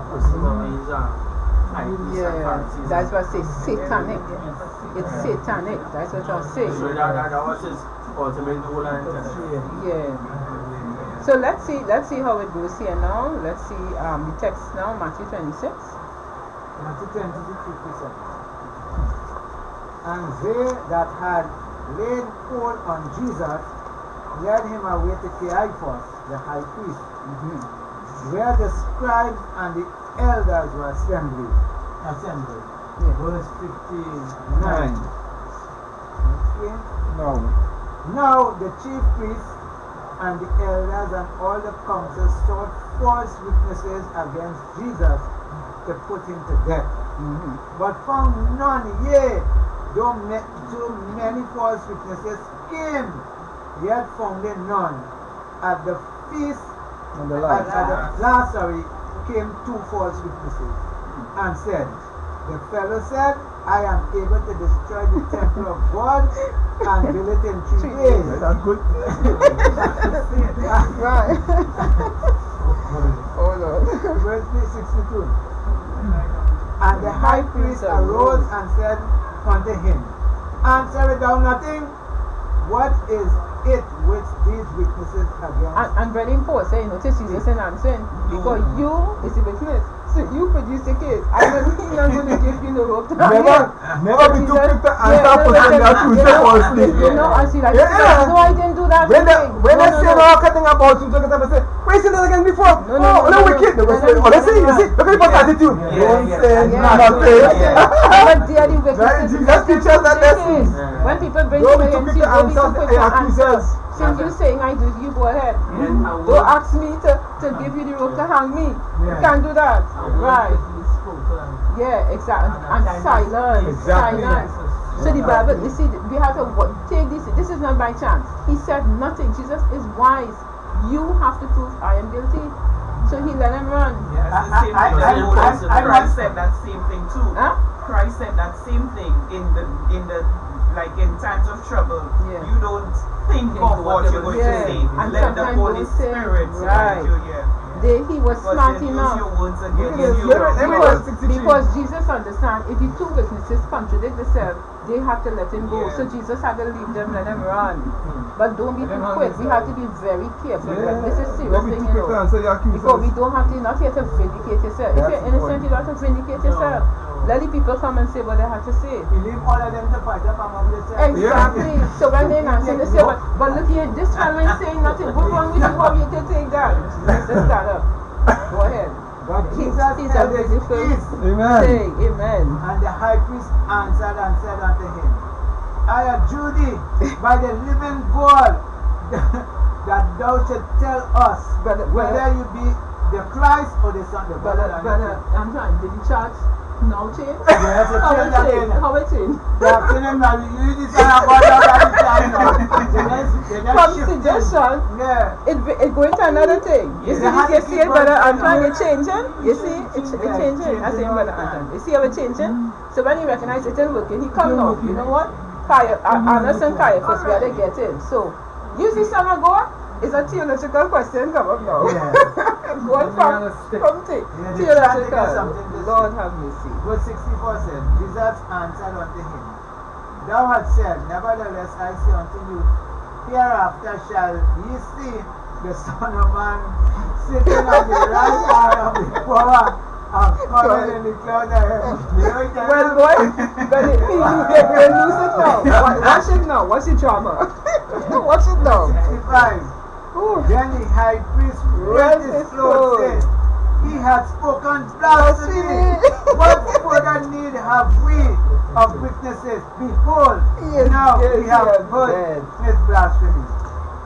[SPEAKER 6] person of these high priests and Pharisees.
[SPEAKER 1] That's what I say, satanic. It's satanic. That's what I say.
[SPEAKER 6] So that was his ultimate goal and intention.
[SPEAKER 1] Yeah. So let's see how it goes here now. Let's see the text now, Matthew 26.
[SPEAKER 4] Matthew 26, 57. And they that had laid hold on Jesus led him away to Caiaphas, the high priest, where the scribes and the elders were assembled.
[SPEAKER 1] Yeah.
[SPEAKER 4] Verse 59. Okay.
[SPEAKER 5] No.
[SPEAKER 4] Now the chief priests and the elders and all the council sought false witnesses against Jesus to put him to death. But found none, yea, though many false witnesses came, yet found they none. At the feast
[SPEAKER 5] And the
[SPEAKER 4] at
[SPEAKER 5] last.
[SPEAKER 4] the Lazarus came 2 false witnesses and said, the fellow said, I am able to destroy the temple of God and build it in 3 days.
[SPEAKER 5] That's good.
[SPEAKER 1] Right. Oh Lord.
[SPEAKER 4] Verse 62. And the high priest arose and said unto him, answer thou nothing? What is it which these witnesses against?
[SPEAKER 1] And very important, say, notice Jesus and answering. Because you is the witness. So you produce the case. I'm not going to give you no rope to
[SPEAKER 5] Never be too quick to answer for something that you say falsely.
[SPEAKER 1] You know, and she like,
[SPEAKER 5] Yeah.
[SPEAKER 1] no, I didn't do that.
[SPEAKER 5] When they say no cutting about you, they say, wait, say that again before. No, wicked. They will say, oh, they say, you see, look at the attitude. Don't say nothing.
[SPEAKER 1] But they are the witnesses.
[SPEAKER 5] Jesus teaches that lesson.
[SPEAKER 1] When people bring
[SPEAKER 5] Don't
[SPEAKER 1] you
[SPEAKER 5] be too
[SPEAKER 1] against
[SPEAKER 5] quick
[SPEAKER 1] you,
[SPEAKER 5] to
[SPEAKER 1] don't be too
[SPEAKER 5] answer
[SPEAKER 1] quick to answer.
[SPEAKER 5] accusers.
[SPEAKER 1] Since you're saying I do, you go ahead. Don't ask me to give you the rope to hang me. You can't do that. Right. Yeah, exactly. And silence.
[SPEAKER 5] Exactly.
[SPEAKER 1] Silence. So the Bible, you see, we have to take this. This is not by chance. He said nothing. Jesus is wise. You have to prove I am guilty. So he let him run.
[SPEAKER 7] Yes, the same thing. Christ said that same thing too.
[SPEAKER 1] Huh?
[SPEAKER 7] Christ said that same thing in the like in times of trouble.
[SPEAKER 1] Yeah.
[SPEAKER 7] You don't think of what you're going to say.
[SPEAKER 1] And
[SPEAKER 7] Let the
[SPEAKER 1] sometimes
[SPEAKER 7] Holy
[SPEAKER 1] don't say,
[SPEAKER 7] Spirit
[SPEAKER 1] right.
[SPEAKER 7] guide you. Yeah.
[SPEAKER 1] He was
[SPEAKER 7] Because
[SPEAKER 1] smart
[SPEAKER 7] then
[SPEAKER 1] enough.
[SPEAKER 7] use your words against
[SPEAKER 5] Yes,
[SPEAKER 7] you.
[SPEAKER 5] let me-
[SPEAKER 1] Because Jesus understands if the 2 witnesses contradict themselves, they have to let him go. So Jesus had to leave them, let them run. But don't be too quick. We have to be very careful. Like, this is serious thing, you know. Because we don't have to, not here to vindicate yourself. If you're innocent, you don't have to vindicate yourself. Let the people come and say what they have to say.
[SPEAKER 4] You leave all of them to fight up among themselves.
[SPEAKER 1] Exactly. So when they answer, they say, but look here, this fellow ain't saying nothing. What's wrong with you? How you can take that? Just stand up. Go ahead.
[SPEAKER 4] But
[SPEAKER 1] He's
[SPEAKER 4] Jesus
[SPEAKER 1] a
[SPEAKER 4] said this
[SPEAKER 1] beautiful.
[SPEAKER 4] is.
[SPEAKER 5] Amen.
[SPEAKER 1] Say, amen.
[SPEAKER 4] And the high priest answered and said unto him, I adjure thee by the living God that thou should tell us whether you be the Christ or the Son of God.
[SPEAKER 1] Brother, I'm trying. Did the church now change?
[SPEAKER 4] Yes, it
[SPEAKER 1] How
[SPEAKER 4] changed
[SPEAKER 1] it
[SPEAKER 4] again.
[SPEAKER 1] change? How it change?
[SPEAKER 4] They have seen him now. You use the Son of God now that it's time now. They just
[SPEAKER 1] From
[SPEAKER 4] shifted.
[SPEAKER 1] suggestion,
[SPEAKER 4] Yeah.
[SPEAKER 1] it going to another thing. You see, you see it, brother Anton, it changing. You see, it's changing. I say, brother Anton. You see how it changing? So when he recognize it ain't working, he come now. You know what? Annas and Caiaphas, where they get in. So, you see, Son of God? It's a theological question come up now.
[SPEAKER 4] Yeah.
[SPEAKER 1] Going from theological. Lord have mercy.
[SPEAKER 4] Verse 64 said, Jesus answered unto him, Thou hast said, nevertheless I say unto you, hereafter shall ye see the Son of Man sitting on the right hand of the power and coming in the clouds of heaven.
[SPEAKER 1] Well, boy, but they lose it now. Watch it now. Watch the drama. Watch it now.
[SPEAKER 4] 65. Then the high priest rent his clothes, saying, He hath spoken blasphemy. What further need have we of witnesses? Behold, now we have heard his blasphemy.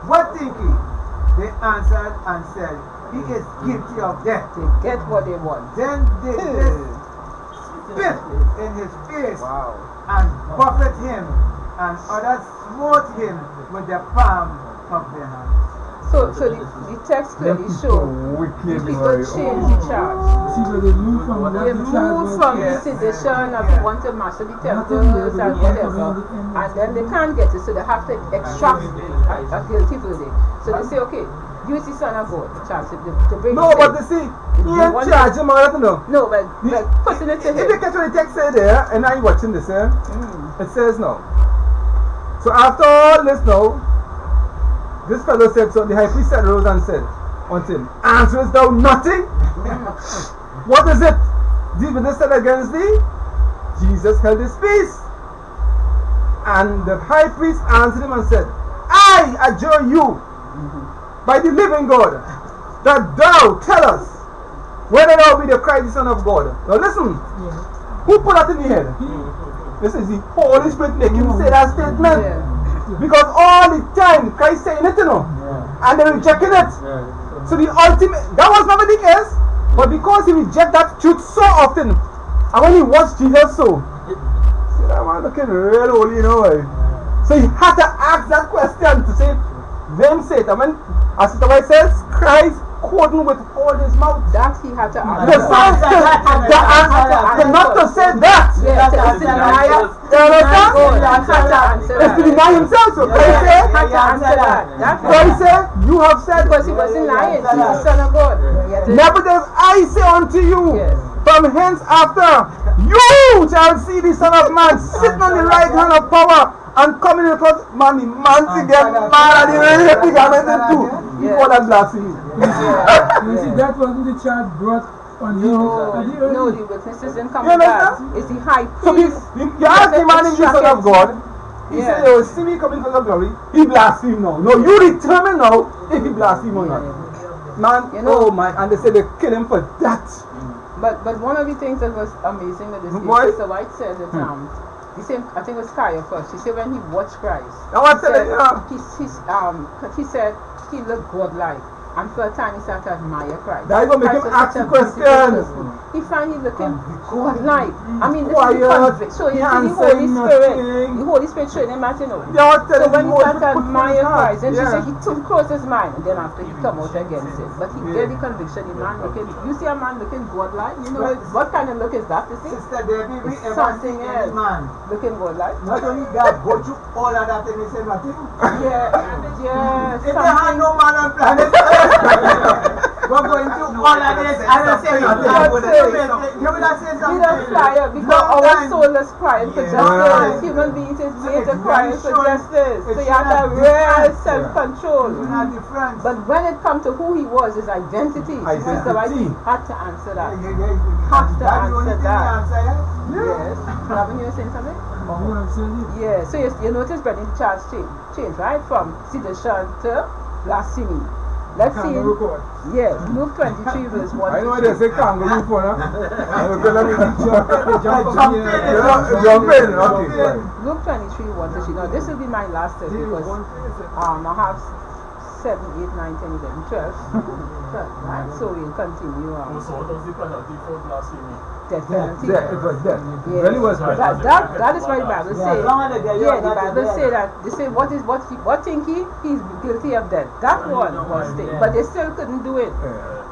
[SPEAKER 4] What think ye? They answered and said, He is guilty of death.
[SPEAKER 1] They get what they want.
[SPEAKER 4] Then they spit in his face and buffeted him, and others smote him with the palm of their hands.
[SPEAKER 1] So the text clearly shows the people change the charge.
[SPEAKER 3] They move from
[SPEAKER 1] They move from the sedition of want to master the temples and whatever, and then they can't get it, so they have to extract a guilty verdict. So they say, okay, use the Son of God, charge it to bring.
[SPEAKER 5] No, but you see, he ain't charge him or nothing.
[SPEAKER 1] No, but putting it to him.
[SPEAKER 5] If you catch what the text say there, and now you watching this, it says no. So after all this now, this fellow said, so the high priest said, rose and said unto him, answerest thou nothing? What is it? These witnesses said against thee? Jesus held his peace. And the high priest answered him and said, I adjure you by the living God that thou tell us whether thou be the Christ, the Son of God. Now listen, who put that in the head? This is the Holy Spirit making him say that statement. Because all the time Christ saying it, you know, and they rejecting it. So the ultimate, that was never the case, but because he rejected that truth so often, and when he watched Jesus so, see that man looking real holy, you know. So he had to ask that question to say, them say it. I mean, as Sister White says, Christ couldn't withhold his mouth.
[SPEAKER 1] That he had to answer.
[SPEAKER 5] Not to say that.
[SPEAKER 1] Yeah, to deny it.
[SPEAKER 5] It's to deny himself. So Christ said, Christ said, you have said,
[SPEAKER 1] because he wasn't lying. He's the Son of God.
[SPEAKER 5] Nevertheless, I say unto you, from hence after, you shall see the Son of Man sitting on the right hand of power and coming in the close. Man, the man to get mad and he really hit the garment too. He called that blasphemy.
[SPEAKER 3] You see, that wasn't the charge brought on him.
[SPEAKER 1] No, the witnesses didn't come to that. It's the high priest.
[SPEAKER 5] You ask the man in the Son of God, he said, oh, see me coming to the glory, he blasphemed now. No, you determine now if he blasphemed or not. Man, oh my, and they said they kill him for that.
[SPEAKER 1] But one of the things that was amazing that this Sister White said that the same, I think it was Caiaphas. She said when he watched Christ, he said he looked godlike. And for a time he started to admire Christ.
[SPEAKER 5] That will make him ask questions.
[SPEAKER 1] He found he looking godlike. I mean, this
[SPEAKER 5] quiet,
[SPEAKER 1] is the convict. So you see the Holy Spirit showed him that, you know. So when he started to admire Christ, and she said he took close his mind, and then after he come out against it. But he gave the conviction, the man looking, you see a man looking godlike, you know, what kind of look is that, you see?
[SPEAKER 4] Sister Debbie, we
[SPEAKER 1] it's
[SPEAKER 4] ever
[SPEAKER 1] something
[SPEAKER 4] seen
[SPEAKER 1] else.
[SPEAKER 4] any man
[SPEAKER 1] Looking godlike.
[SPEAKER 4] not only that, go through all of that and he said nothing.
[SPEAKER 1] Yeah,
[SPEAKER 4] If they had no man on planet, go We're going to all of this. I don't say nothing. You will not say
[SPEAKER 1] We
[SPEAKER 4] something.
[SPEAKER 1] don't cry out because our soul is crying for justice. Human beings is made to cry for justice. So you have to have real self-control. But when it comes to who he was, his identity, Sister Whitey had to answer that. Have to answer that. Yes. Haven't you saying something? Yeah. So you notice Brennan charge change, right? From sedition to blasphemy. Let's see. Yes, Luke 23 verse 1.
[SPEAKER 5] I know they say kangaroo for now. I'm going to jump in. Okay.
[SPEAKER 1] Luke 23 1 to 3. Now this will be my last test because I have 7, 8, 9, 10, 11, 12. Right? So we'll continue on.
[SPEAKER 6] So what was the penalty for blasphemy?
[SPEAKER 1] Death penalty.
[SPEAKER 5] It was death.
[SPEAKER 1] Yes.
[SPEAKER 5] Really was death.
[SPEAKER 1] That is why the Bible says. Yeah, the Bible say that they say what think he's guilty of death. That one was thing, but they still couldn't do it.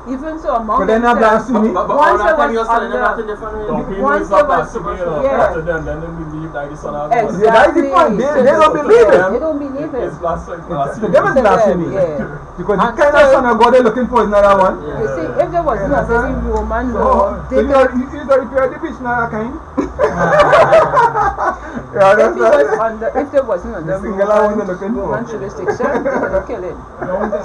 [SPEAKER 1] Even so, among
[SPEAKER 5] but then blasphemy.
[SPEAKER 6] But
[SPEAKER 1] once
[SPEAKER 6] all that
[SPEAKER 1] there
[SPEAKER 6] time you're
[SPEAKER 1] was
[SPEAKER 6] saying
[SPEAKER 1] under,
[SPEAKER 6] nothing different.
[SPEAKER 1] once there was, yeah.
[SPEAKER 6] To them, then they believe that the son of God.
[SPEAKER 1] Exactly.
[SPEAKER 5] Yeah, that's the point. They don't believe it.
[SPEAKER 1] They don't believe it.
[SPEAKER 6] It's blasphemy.
[SPEAKER 5] To them it's blasphemy.
[SPEAKER 1] Yeah.
[SPEAKER 5] Because the kind of son of God they're looking for is another one.
[SPEAKER 1] You see, if there was not any Roman
[SPEAKER 5] So
[SPEAKER 1] law, they
[SPEAKER 5] you
[SPEAKER 1] could.
[SPEAKER 5] repair the bitch now, kind.
[SPEAKER 1] If there wasn't under Roman jurisdiction, they could kill him.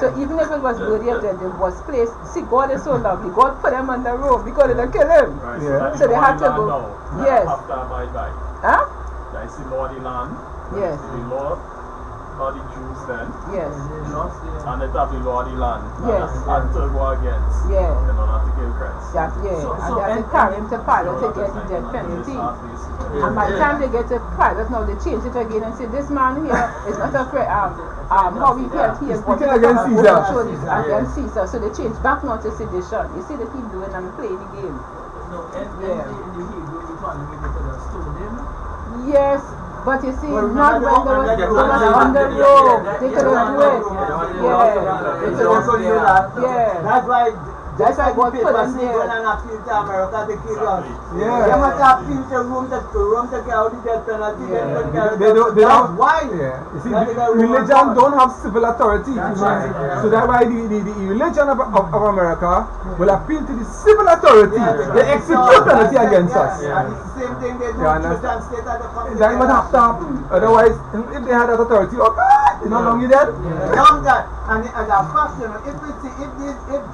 [SPEAKER 1] So even if it was worthy of death, it was placed. See, God is so lovely. God put him under Rome because they kill him.
[SPEAKER 6] Right,
[SPEAKER 5] Yeah.
[SPEAKER 1] So they had to go. Yes.
[SPEAKER 6] After abide by.
[SPEAKER 1] Huh?
[SPEAKER 6] That is the law of the land.
[SPEAKER 1] Yes.
[SPEAKER 6] The law of the Jews then.
[SPEAKER 1] Yes.
[SPEAKER 6] And it have the law of the land.
[SPEAKER 1] Yes.
[SPEAKER 6] And to go against.
[SPEAKER 1] Yeah.
[SPEAKER 6] They don't have to kill Christ.
[SPEAKER 1] That, yeah. And they have to carry him to Pilate to get the death penalty. And by the time they get to Pilate, now they change it again and say, this man here is not afraid of how he felt here.
[SPEAKER 5] Speaking against Caesar.
[SPEAKER 1] Against Caesar. So they change back now to sedition. You see, they keep doing and playing the game. Yes, but you see, not when there was under Rome. They couldn't do it. Yeah. They couldn't do that. Yeah. That's why God put them there.
[SPEAKER 5] Yeah.
[SPEAKER 4] They must appeal to Rome to get out the death penalty.
[SPEAKER 5] They don't.
[SPEAKER 4] Why?
[SPEAKER 5] Yeah. You see, religion don't have civil authority. So that's why the religion of America will appeal to the civil authority. They execute penalty against us.
[SPEAKER 4] And it's the same thing they do church and state at the community.
[SPEAKER 5] That would have to happen. Otherwise, if they had that authority, oh God, you know how long you dead?
[SPEAKER 4] Long that. And as a fact, you know, if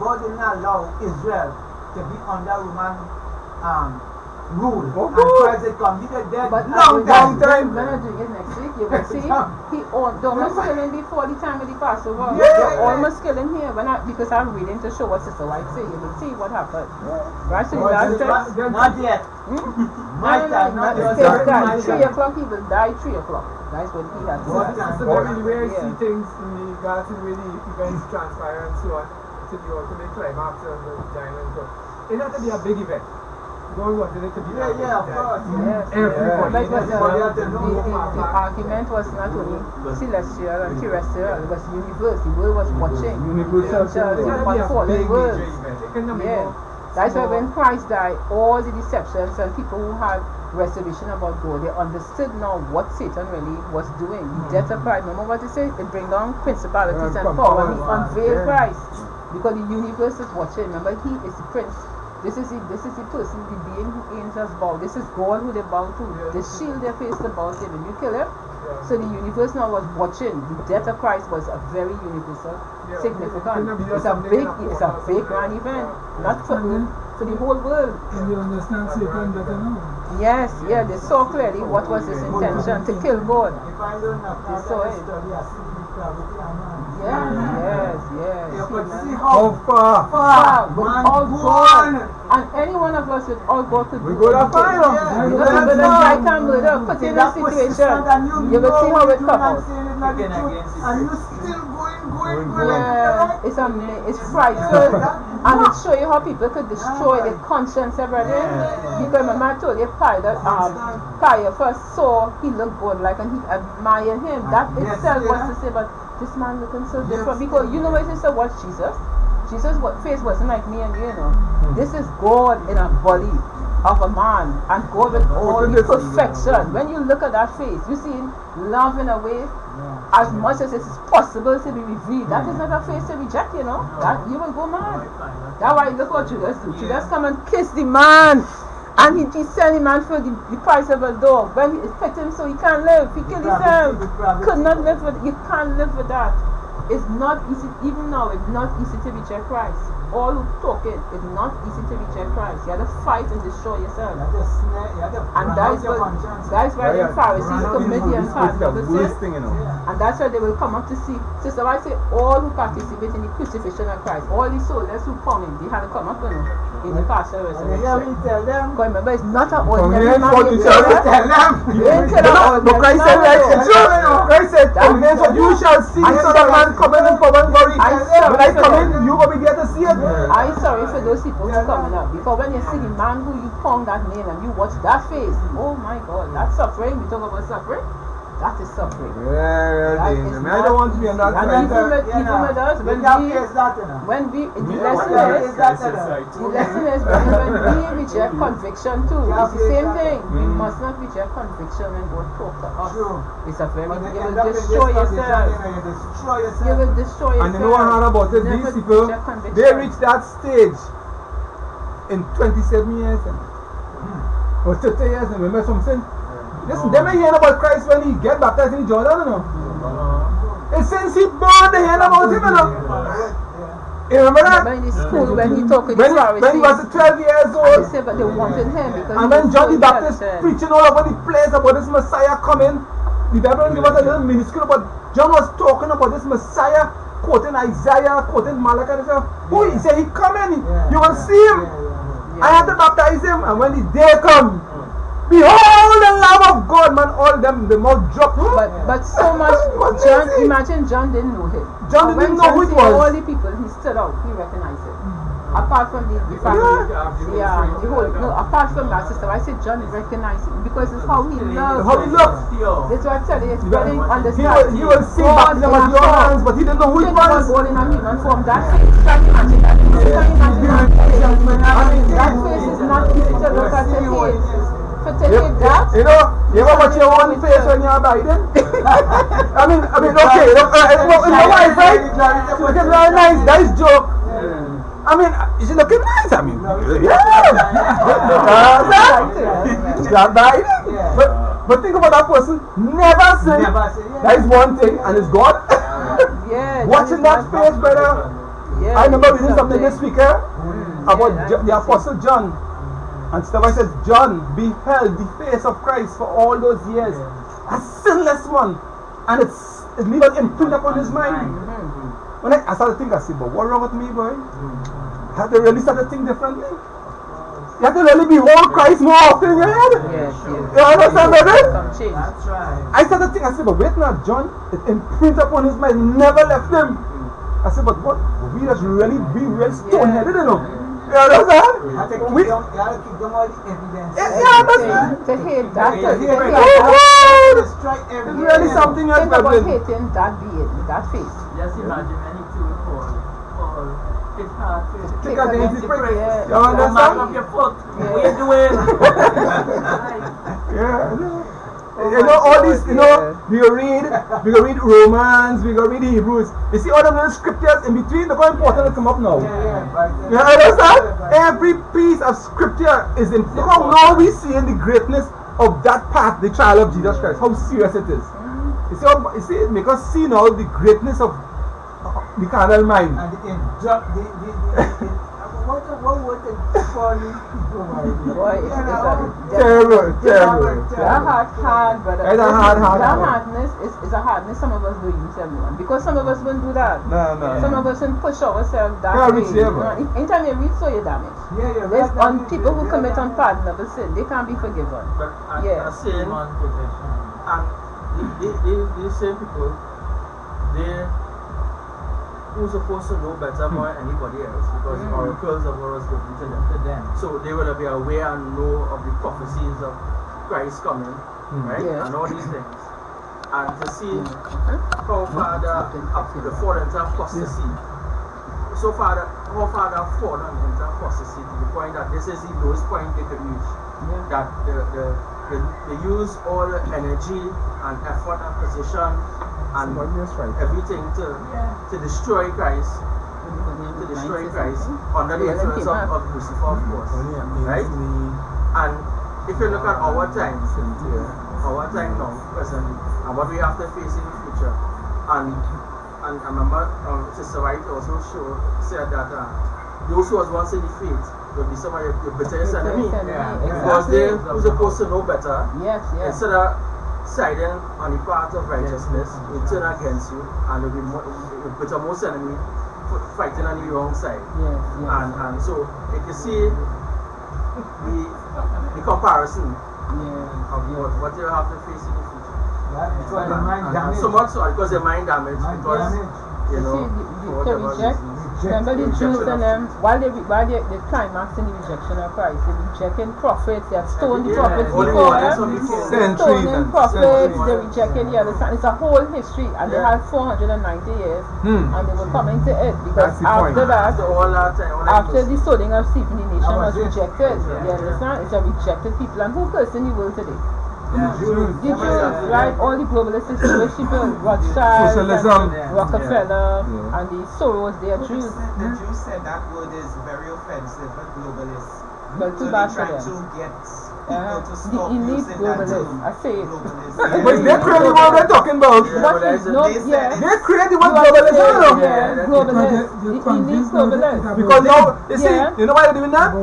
[SPEAKER 4] God did not allow Israel to be under Roman rule, and Christ had come, he did dead long time.
[SPEAKER 1] When I do it next week, you will see he almost killing before the time of the Passover.
[SPEAKER 4] Yeah.
[SPEAKER 1] Almost killing here because I'm reading to show what Sister White say. You will see what happened. Right? So the last text.
[SPEAKER 4] Not yet. My time, not yours.
[SPEAKER 1] 3 o'clock he will die. 3 o'clock. That's what he has to
[SPEAKER 3] So the way I see things in regards to the way the events transpire and so on, to the ultimate climax of the giant. So it has to be a big event. God wanted it to be
[SPEAKER 4] of course.
[SPEAKER 1] Yes.
[SPEAKER 3] Everybody.
[SPEAKER 1] The argument was not only celestial and terrestrial, it was universe. The world was watching.
[SPEAKER 5] Universal.
[SPEAKER 1] One fallen world. Yeah. That's why when Christ died, all the deceptions and people who had reservation about God, they understood now what Satan really was doing. The death of Christ. Remember what he said? It bring down principalities and power. He unveiled Christ. Because the universe is watching. Remember, he is the prince. This is the person, the being who angels bow. This is God who they bow to. They shield their face to bow to him. And you kill him. So the universe now was watching. The death of Christ was a very universal, significant. It's a big grand event. Not for the whole world.
[SPEAKER 3] And you understand Satan better now.
[SPEAKER 1] Yes, yeah, they saw clearly what was his intention, to kill God.
[SPEAKER 4] If I don't know,
[SPEAKER 1] They saw it. Yes.
[SPEAKER 4] You could see
[SPEAKER 5] How far?
[SPEAKER 1] With
[SPEAKER 4] man
[SPEAKER 1] all
[SPEAKER 4] born.
[SPEAKER 1] God. And any one of us with all God could
[SPEAKER 5] We
[SPEAKER 1] do.
[SPEAKER 5] go to find him.
[SPEAKER 1] Because people that can murder, put in a situation, you will see how it come out.
[SPEAKER 4] And you still going.
[SPEAKER 1] Yeah, it's frightful. And it show you how people could destroy their conscience every day. Because remember I told you Pilate first saw he looked good like and he admired him. That itself was to say, but this man looking so different. Because you know what he said, what Jesus? Jesus' face wasn't like me and you know. This is God in a body of a man, and God with all the perfection. When you look at that face, you see him love in a way as much as it is possible to be revealed. That is not a face to reject, you know. That you will go mad. That's why look what Judas do. Judas come and kiss the man. And he sell the man for the price of a dog. When he fit him so he can't live. He killed himself. Could not live with you can't live with that. It's not easy, even now it's not easy to reject Christ. All who talk it, it's not easy to reject Christ. You have to fight and destroy yourself. And that's why the Pharisees comedians had never sin. And that's why they will come up to see. Sister, I say all who participate in the crucifixion of Christ, all the soldiers who come in, they had to come up in the pastor resurrection.
[SPEAKER 4] Tell them.
[SPEAKER 1] Because remember, it's not an ordinary man.
[SPEAKER 5] You tell them. But Christ said, Christ said, from hence what you shall see the Son of Man coming in power and glory. When I come in, you will be there to see it.
[SPEAKER 1] I'm sorry for those people who coming up, because when you see the man who you pound that name and you watch that face, oh my God, that's suffering. We talk about suffering. That is suffering.
[SPEAKER 5] I don't want to be on that
[SPEAKER 1] side. Even with us, when we the lesson is when we reject conviction too. It's the same thing. We must not reject conviction when God talk to us. It's a very you will destroy yourself. You will destroy yourself.
[SPEAKER 5] And you know what hard about it? These people, they reach that stage in 27 years or 30 years and remember something. Listen, they may hear about Christ when he get baptized in Jordan, you know. And since he born, they hear about him, you know. You remember that?
[SPEAKER 1] When in school, when he talked to the Pharisees,
[SPEAKER 5] when he was 12 years old.
[SPEAKER 1] They said, but they wanted him because
[SPEAKER 5] and when John the Baptist preaching all over the place about this Messiah coming, the Bible give us a little minuscule, but John was talking about this Messiah, quoting Isaiah, quoting Malachi. They said, who he said he coming? You will see him. I had to baptize him, and when the day come, behold the Lamb of God, man, all them, the mouth dropped.
[SPEAKER 1] But so much, John, imagine John didn't know him.
[SPEAKER 5] John didn't know who it was.
[SPEAKER 1] All the people, he stood out, he recognized it. Apart from the family, apart from that sister, I said John recognized him because it's how he loves.
[SPEAKER 5] How he looks.
[SPEAKER 1] That's what I tell you, it's very understanding.
[SPEAKER 5] He will see baptism at your hands, but he didn't know who it was.
[SPEAKER 1] God in a human form, that face, can you imagine that? Can you imagine that? That face is not easy to look at his face.
[SPEAKER 5] You know, you ever watch your own face when you're biting? I mean, okay, it's my wife, right? Looking very nice, nice joke. I mean, is it looking nice? I mean, yeah. Biting. But think about that person, never say, that is one thing, and it's God. Watching that face, brother. I remember reading something this week about the Apostle John. And Steph says, John beheld the face of Christ for all those years. A sinless one. And it's leave an imprint upon his mind. When I started to think, I said, but what wrong with me, boy? I had to really start to think differently. You have to really behold Christ more often in your head. You understand that? I started to think, I said, but wait now, John, it imprinted upon his mind, never left him. I said, but what? We just really be real stone-headed, you know. You understand?
[SPEAKER 4] You gotta keep them all the evidence.
[SPEAKER 1] To hate that.
[SPEAKER 5] It's really something else.
[SPEAKER 1] Think about hating that being, that face.
[SPEAKER 2] Just imagine when he told Paul, it's hard to
[SPEAKER 5] kick against the prick. You
[SPEAKER 2] understand? Mark up your foot. What you doing?
[SPEAKER 5] You know, all these, you know, we go read Romans, we go read Hebrews. You see all the little scriptures in between, they're quite important to come up now. You understand? Every piece of scripture is in. Look how now we see in the greatness of that path, the trial of Jesus Christ, how serious it is. You see, it makes us see now the greatness of the carnal mind.
[SPEAKER 4] What would they call you people,
[SPEAKER 1] Boy, it's
[SPEAKER 5] terrible.
[SPEAKER 1] That hard, brother.
[SPEAKER 5] It's a hard.
[SPEAKER 1] That hardness is a hardness some of us don't use everyone. Because some of us wouldn't do that.
[SPEAKER 5] No.
[SPEAKER 1] Some of us wouldn't push ourselves that way. Anytime you read, so you're damaged. There's on people who commit unpardonable sin, they can't be forgiven.
[SPEAKER 6] But I'm saying, and these same people, they who's supposed to know better more than anybody else because the oracles of what was given to them. So they will be aware and know of the prophecies of Christ coming, right? And all these things. And to see how far the fall into apostasy. So far, how far they have fallen into apostasy to the point that this is the lowest point they could reach. That they use all the energy and effort and position and
[SPEAKER 5] Somebody else right.
[SPEAKER 6] everything to destroy Christ, under the influence of Lucifer, of course, right? And if you look at our time now, presently, and what we have to face in the future, and I remember Sister White also said that those who was once in the faith will be some of your bitterest enemy, because they were supposed to know better. Instead of siding on the path of righteousness, they turn against you, and will be bitter most enemy fighting on the wrong side. And so you can see the comparison of what you have to face in the future. So much so because their mind damage, because you know,
[SPEAKER 1] they reject. Remember the Jews and them, while they climax in the rejection of Christ, they rejecting prophets, they have stoned the prophets before, stoning prophets, they rejected the other side. It's a whole history, and they had 490 years, and they were coming to it, because after that, after the stoning of Stephen, the nation was rejected. You understand? It's a rejected people, and who cursed in the world today? The Jews, right? All the globalist systems, Rothschild,
[SPEAKER 5] socialism,
[SPEAKER 1] Rockefeller, and the Soros, they are Jews.
[SPEAKER 7] The Jews said that word is very offensive for globalists.
[SPEAKER 1] But too
[SPEAKER 7] So
[SPEAKER 1] bad
[SPEAKER 7] they're
[SPEAKER 1] for
[SPEAKER 7] trying
[SPEAKER 1] them.
[SPEAKER 7] to get
[SPEAKER 1] The
[SPEAKER 7] people to stop
[SPEAKER 1] elite
[SPEAKER 7] using that
[SPEAKER 1] globalists,
[SPEAKER 7] term.
[SPEAKER 1] I say it.
[SPEAKER 5] But they create the word we're talking about. They create the word globalism.
[SPEAKER 1] Globalist, the elite globalist.
[SPEAKER 5] Because now, you see, you know why they're doing that?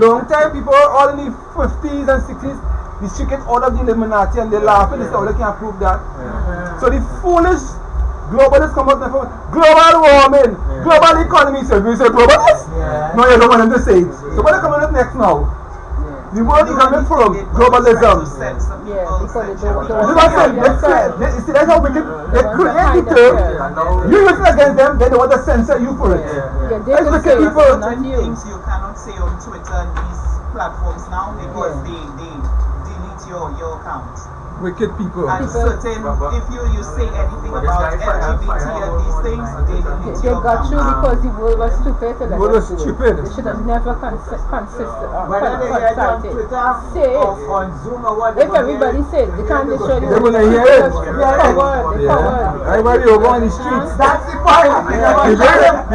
[SPEAKER 5] Long time people, all in the 50s and 60s, they stricken out of the Illuminati and they laugh and they say, oh, they can't prove that. So the foolish globalists come out and say, global warming, global economy. So we say globalists? No, you don't want them to say it. So what are they coming up next now? The word is coming from globalism.
[SPEAKER 1] Because they don't
[SPEAKER 5] You see, that's how wicked they create the term. You use it against them, then they want to censor you for it.
[SPEAKER 1] That's wicked people.
[SPEAKER 7] Certain things you cannot say on Twitter and these platforms now because they delete your account.
[SPEAKER 5] Wicked people.
[SPEAKER 7] And certain, if you say anything about LGBT and these things, they delete
[SPEAKER 1] They
[SPEAKER 7] your
[SPEAKER 1] got
[SPEAKER 7] account.
[SPEAKER 1] through because the world was stupid.
[SPEAKER 5] The world was stupid.
[SPEAKER 1] They should have never
[SPEAKER 4] Whether they hear it on Twitter
[SPEAKER 1] say it.
[SPEAKER 4] or on Zoom or what.
[SPEAKER 1] If everybody says they can't show you.
[SPEAKER 5] They're gonna hear it.
[SPEAKER 1] They covered.
[SPEAKER 5] Everybody will go on the streets.
[SPEAKER 4] That's the point.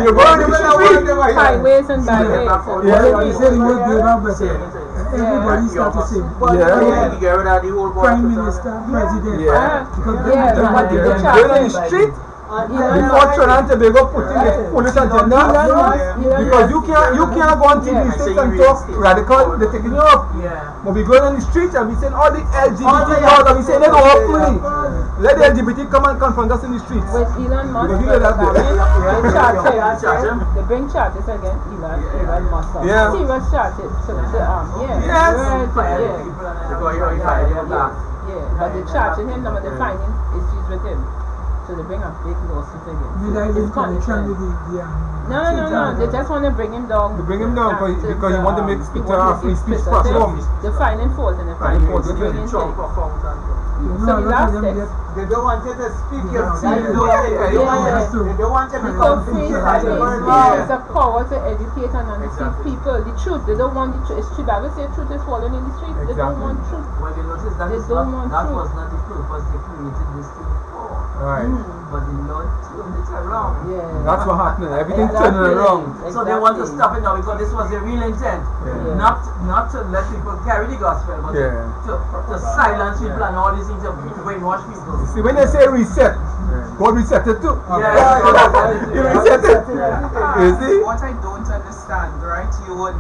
[SPEAKER 5] You go on the streets.
[SPEAKER 1] Highways and byways.
[SPEAKER 3] Everybody said the word global better. Everybody start to say Prime Minister, President.
[SPEAKER 1] But what did the
[SPEAKER 5] Going on the
[SPEAKER 1] chart
[SPEAKER 5] street. Before Trinidad and Tobago putting the foolish agenda, because you can't go on TV stations and talk radical, they're taking you up. But we going on the streets and we saying all the LGBT laws and we saying they don't work free. Let the LGBT come and confront us in the streets.
[SPEAKER 1] with Elon Musk, they bring charges against Elon Musk. Serious charges to the army. But they're charging him, now they're finding issues with him. So they bring a big lawsuit again.
[SPEAKER 3] It's connection with
[SPEAKER 1] No. They just want to bring him down.
[SPEAKER 5] They bring him down because you want to make Twitter a free speech platform.
[SPEAKER 1] They're finding fault in the finding fault. They're bringing things. So the last text.
[SPEAKER 4] They don't want you to speak your mind. They don't want you to
[SPEAKER 1] Because free speech is a power to educate and understand people. The truth, they don't want the truth. It's true. Bible says truth is falling in the streets. They don't want truth.
[SPEAKER 2] Well, you notice that
[SPEAKER 1] They don't want
[SPEAKER 2] that
[SPEAKER 1] truth.
[SPEAKER 2] was not the purpose they created this thing for.
[SPEAKER 5] Right.
[SPEAKER 2] But the Lord turned it around.
[SPEAKER 5] That's what happening. Everything's turning around.
[SPEAKER 2] So they want to stop it now because this was their real intent. Not to let people carry the gospel, but to silence people and all these things, to brainwash people.
[SPEAKER 5] See, when they say reset, God reset it too. He reset it. You see?
[SPEAKER 7] What I don't understand, right? You would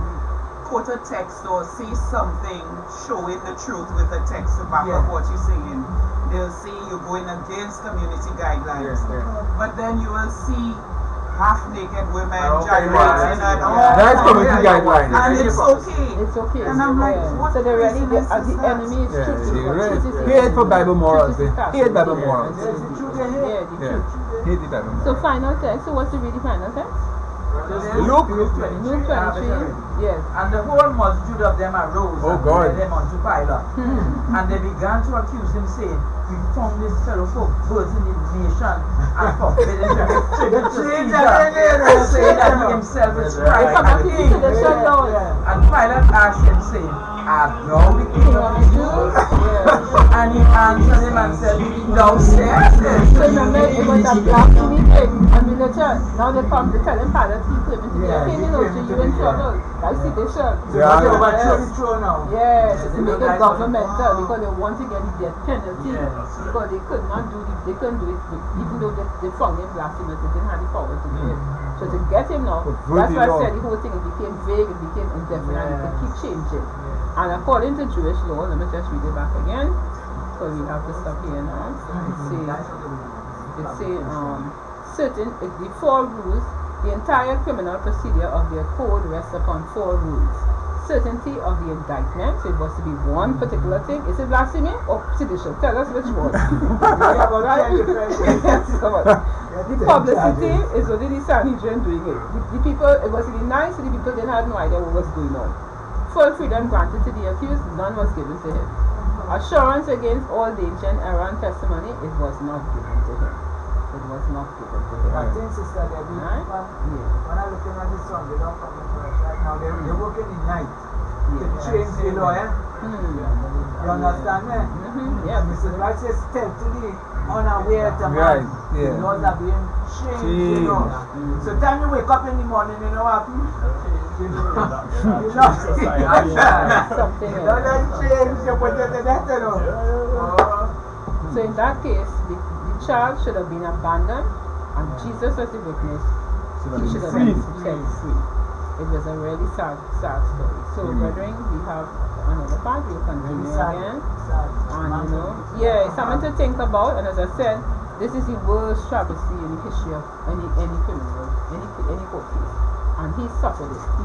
[SPEAKER 7] quote a text or say something showing the truth with a text to back up what you're saying. They'll say you're going against community guidelines. But then you will see half-naked women gyrating and all.
[SPEAKER 5] That's community guidelines.
[SPEAKER 7] And it's okay.
[SPEAKER 1] It's okay.
[SPEAKER 7] And I'm like, what
[SPEAKER 1] so they're ready.
[SPEAKER 7] business
[SPEAKER 1] The
[SPEAKER 7] is that?
[SPEAKER 1] enemy is truth.
[SPEAKER 5] Hate for Bible morals. Hate Bible morals.
[SPEAKER 1] The truth.
[SPEAKER 5] Hate the Bible morals.
[SPEAKER 1] So final text. So what's the really final text?
[SPEAKER 5] Luke
[SPEAKER 1] Luke 23. Yes.
[SPEAKER 2] And the whole multitude of them arose
[SPEAKER 5] Oh,
[SPEAKER 2] and
[SPEAKER 5] God.
[SPEAKER 2] led him unto Pilate. And they began to accuse him, saying, we found this fellow for birds in the nation and forbidden to give tribute to Caesar, saying that he himself is Christ and king. And Pilate asked him, saying, art thou the king of the Jews? And he answered him and said, thou sayest it.
[SPEAKER 1] So remember, it was a blasphemy thing. I mean, the church, now they come to tell him, Pilate, he claiming to be a king, you know, so you in trouble. I see they should.
[SPEAKER 5] Yeah.
[SPEAKER 4] They overthrow the throne now.
[SPEAKER 1] Yes, to make it governmental because they want to get the death penalty. Because they could not do it, they couldn't do it, even though they found him blasphemous, they didn't have the power to do it. So to get him now, that's why I said the whole thing, it became vague, it became indefinite, it could keep changing. And according to Jewish law, let me just read it back again, because we have to stop here now. It says, certain, the 4 rules, the entire criminal procedure of their code rests upon 4 rules. Certainty of the indictment, so it was to be one particular thing. Is it blasphemy or sedition? Tell us which one. Right? The publicity is only the Sanhedrin doing it. The people, it was really nice, the people didn't have no idea what was going on. Full freedom granted to the accused, none was given to him. Assurance against all danger and error and testimony, it was not given to him. It was not given to him.
[SPEAKER 4] I think, sister, they when I'm looking at this song, they don't come to us right now. They're working in night to change the law, eh? You understand me?
[SPEAKER 1] Yeah.
[SPEAKER 4] Mrs. Wright says stealthily unaware to man.
[SPEAKER 5] Right, yeah.
[SPEAKER 4] The laws are being changed, you know. So time you wake up in the morning, you know what happens? You know,
[SPEAKER 1] Something
[SPEAKER 4] you don't let it change, you put it to death, you know.
[SPEAKER 1] So in that case, the child should have been abandoned, and Jesus as the witness, he should have been set free. It was a really sad story. So, brethren, we have another part. We'll continue again. And you know, yeah, it's something to think about. And as I said, this is the worst travesty in the history of any criminal, any court case. And he suffered it. He